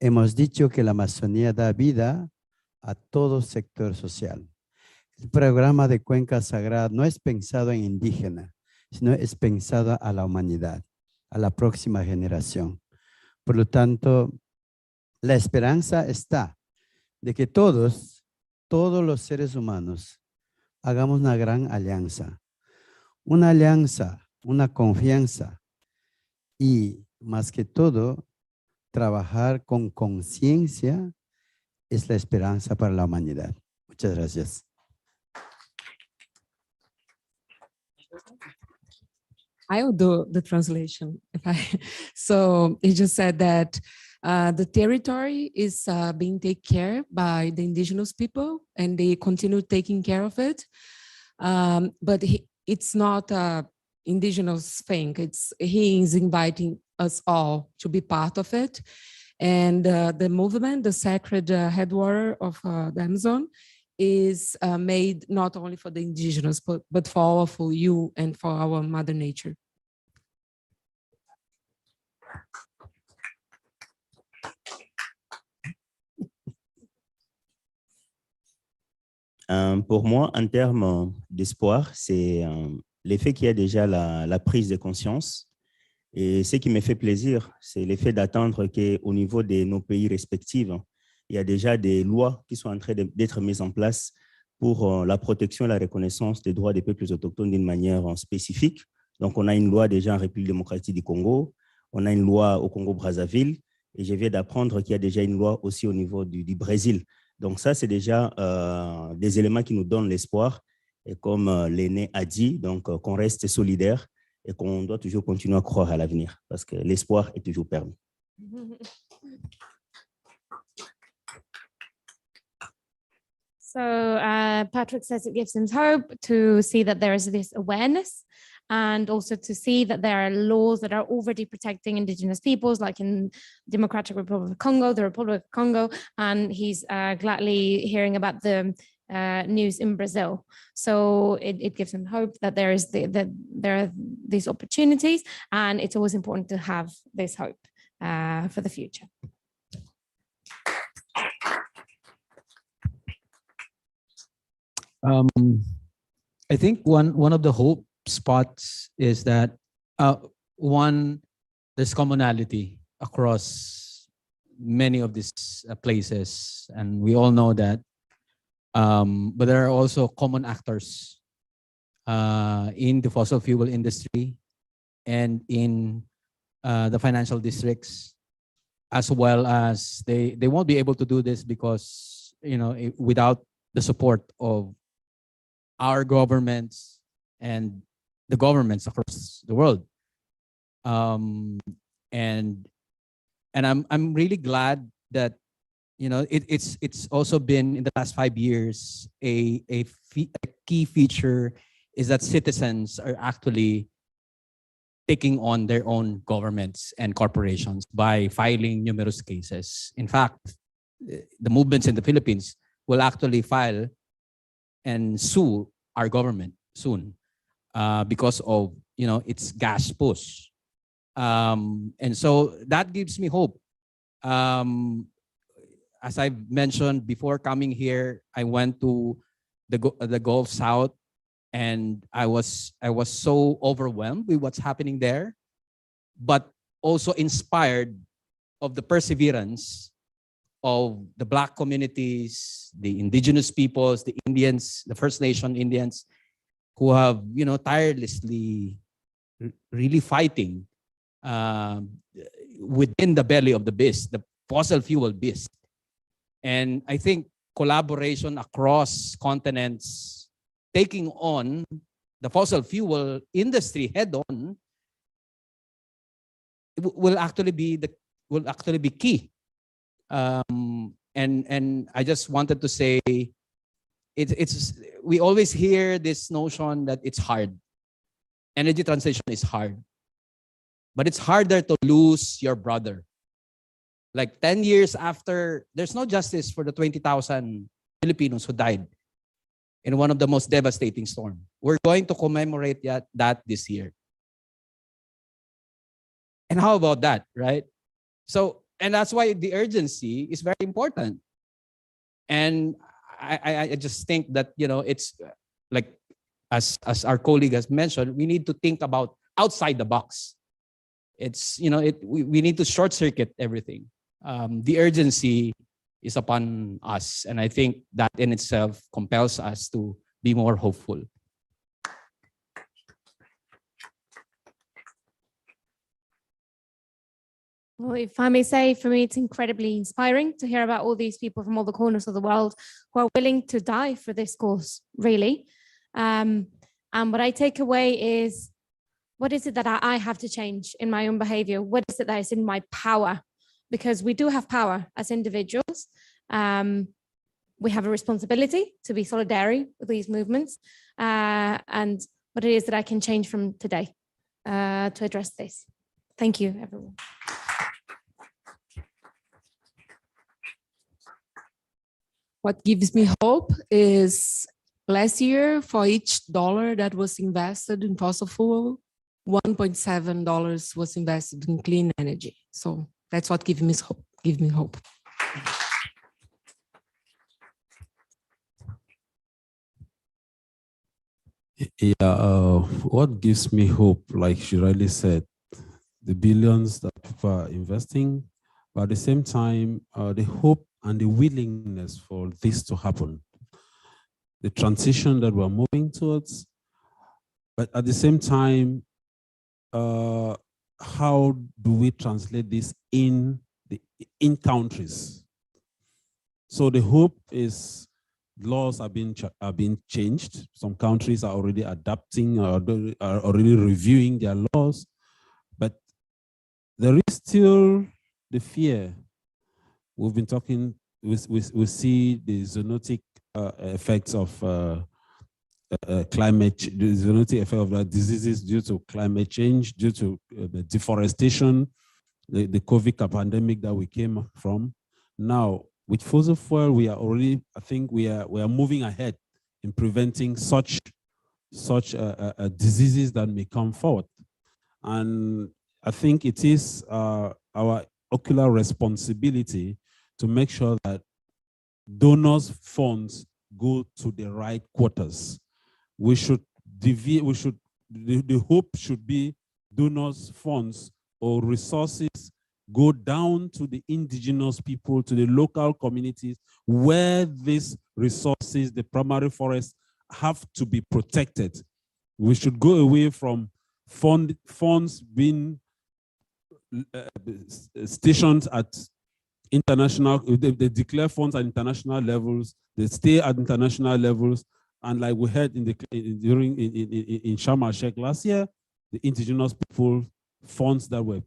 Hemos dicho que la Amazonía da vida a todo sector social. El programa de Cuenca Sagrada no es pensado en indígena, sino es pensado a la humanidad, a la próxima generación. Por lo tanto, la esperanza está de que todos los seres humanos hagamos una gran alianza, una confianza y más que todo, trabajar con conciencia es la esperanza para la humanidad. Muchas gracias. I'll do the translation. So he just said that the territory is being taken care by the indigenous people, and they continue taking care of it. But it's not an indigenous thing. He is inviting us all to be part of it. And the movement, the Sacred Headwater of the Amazon, is made not only for the indigenous, but for you and for our Mother Nature. Pour moi, en termes d'espoir, c'est l'effet qu'il y a déjà la prise de conscience. Et ce qui me fait plaisir, c'est l'effet d'attendre qu'au niveau de nos pays respectifs, il y a déjà des lois qui sont en train d'être mises en place pour la protection et la reconnaissance des droits des peuples autochtones d'une manière spécifique. Donc, on a une loi déjà en République démocratique du Congo, on a une loi au Congo-Brazzaville, et je viens d'apprendre qu'il y a déjà une loi aussi au niveau du Brésil. Donc, ça, c'est déjà des éléments qui nous donnent l'espoir. Et comme l'aîné a dit, donc qu'on reste solidaire et qu'on doit toujours continuer à croire à l'avenir parce que l'espoir est toujours permis. So Patrick says it gives him hope to see that there is this awareness, and also to see that there are laws that are already protecting indigenous peoples, like in Democratic Republic of Congo, the Republic of Congo, and he's gladly hearing about the news in Brazil. So it gives him hope that there are these opportunities, and it's always important to have this hope for the future. I think one of the hopes spots is that one, there's commonality across many of these places, and we all know that. But there are also common actors in the fossil fuel industry and in the financial districts, as well as they won't be able to do this because, without the support of our governments and the governments across the world. And I'm really glad that, it's also been in the last 5 years, a key feature is that citizens are actually taking on their own governments and corporations by filing numerous cases. In fact, the movements in the Philippines will actually file and sue our government soon because of, its gas push. And so that gives me hope. As I've mentioned before coming here, I went to the Gulf South, and I was so overwhelmed with what's happening there, but also inspired of the perseverance of the Black communities, the indigenous peoples, the Indians, the First Nation Indians, who have, tirelessly really fighting within the belly of the beast, the fossil fuel beast. And I think collaboration across continents, taking on the fossil fuel industry head on, will actually be key. And I just wanted to say, we always hear this notion that it's hard. Energy transition is hard, but it's harder to lose your brother. Like 10 years after, there's no justice for the 20,000 Filipinos who died in one of the most devastating storms. We're going to commemorate that this year. And how about that, right? So, and that's why the urgency is very important. And I just think that, it's like, as our colleague has mentioned, we need to think about outside the box. It's, we need to short circuit everything. The urgency is upon us. And I think that in itself compels us to be more hopeful. Well, if I may say, for me, it's incredibly inspiring to hear about all these people from all the corners of the world who are willing to die for this cause, really. And what I take away is, what is it that I have to change in my own behavior? What is it that is in my power? Because we do have power as individuals. We have a responsibility to be solidary with these movements, and what it is that I can change from today to address this. Thank you, everyone. What gives me hope is last year, for each dollar that was invested in fossil fuel, $1.7 was invested in clean energy. So that's what gives me hope. Yeah, what gives me hope, like Shirley said, the billions that people are investing, but at the same time, the hope and the willingness for this to happen, the transition that we're moving towards, but at the same time, how do we translate this in countries? So the hope is laws are being changed. Some countries are already adapting or are already reviewing their laws, but there is still the fear. We've been talking, we see the zoonotic effects of climate, the zoonotic effect of diseases due to climate change, due to deforestation, the COVID pandemic that we came from. Now, with fossil fuel, we are already, I think we are moving ahead in preventing such diseases that may come forward. And I think it is our ocular responsibility to make sure that donors' funds go to the right quarters. We should the hope should be donors' funds or resources go down to the indigenous people, to the local communities where these resources, the primary forests, have to be protected. We should go away from funds being stationed at international, they declare funds at international levels, they stay at international levels, and like we heard in Sharm el-Sheikh last year, the indigenous people funds that were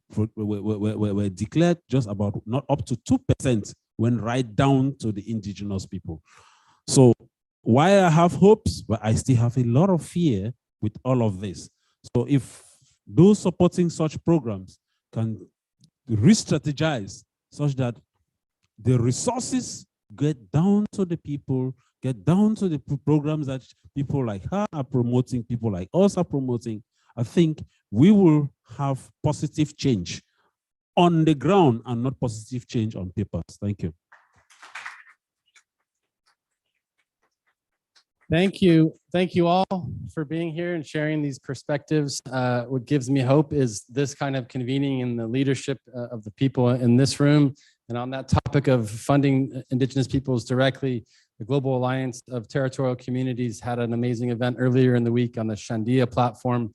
declared just about not up to 2% went right down to the indigenous people. So why I have hopes, but I still have a lot of fear with all of this. So if those supporting such programs can re-strategize such that the resources get down to the people, get down to the programs that people like her are promoting, people like us are promoting, I think we will have positive change on the ground and not positive change on papers. Thank you. Thank you. Thank you all for being here and sharing these perspectives. What gives me hope is this kind of convening in the leadership of the people in this room. And on that topic of funding Indigenous peoples directly, the Global Alliance of Territorial Communities had an amazing event earlier in the week on the Shandia platform,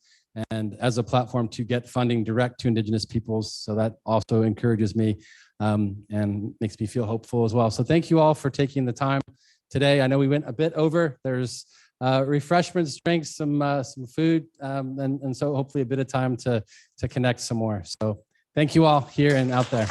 and as a platform to get funding direct to Indigenous peoples. So that also encourages me and makes me feel hopeful as well. So thank you all for taking the time today. I know we went a bit over. There's refreshments, drinks, some food, and so hopefully a bit of time to connect some more. So thank you all here and out there.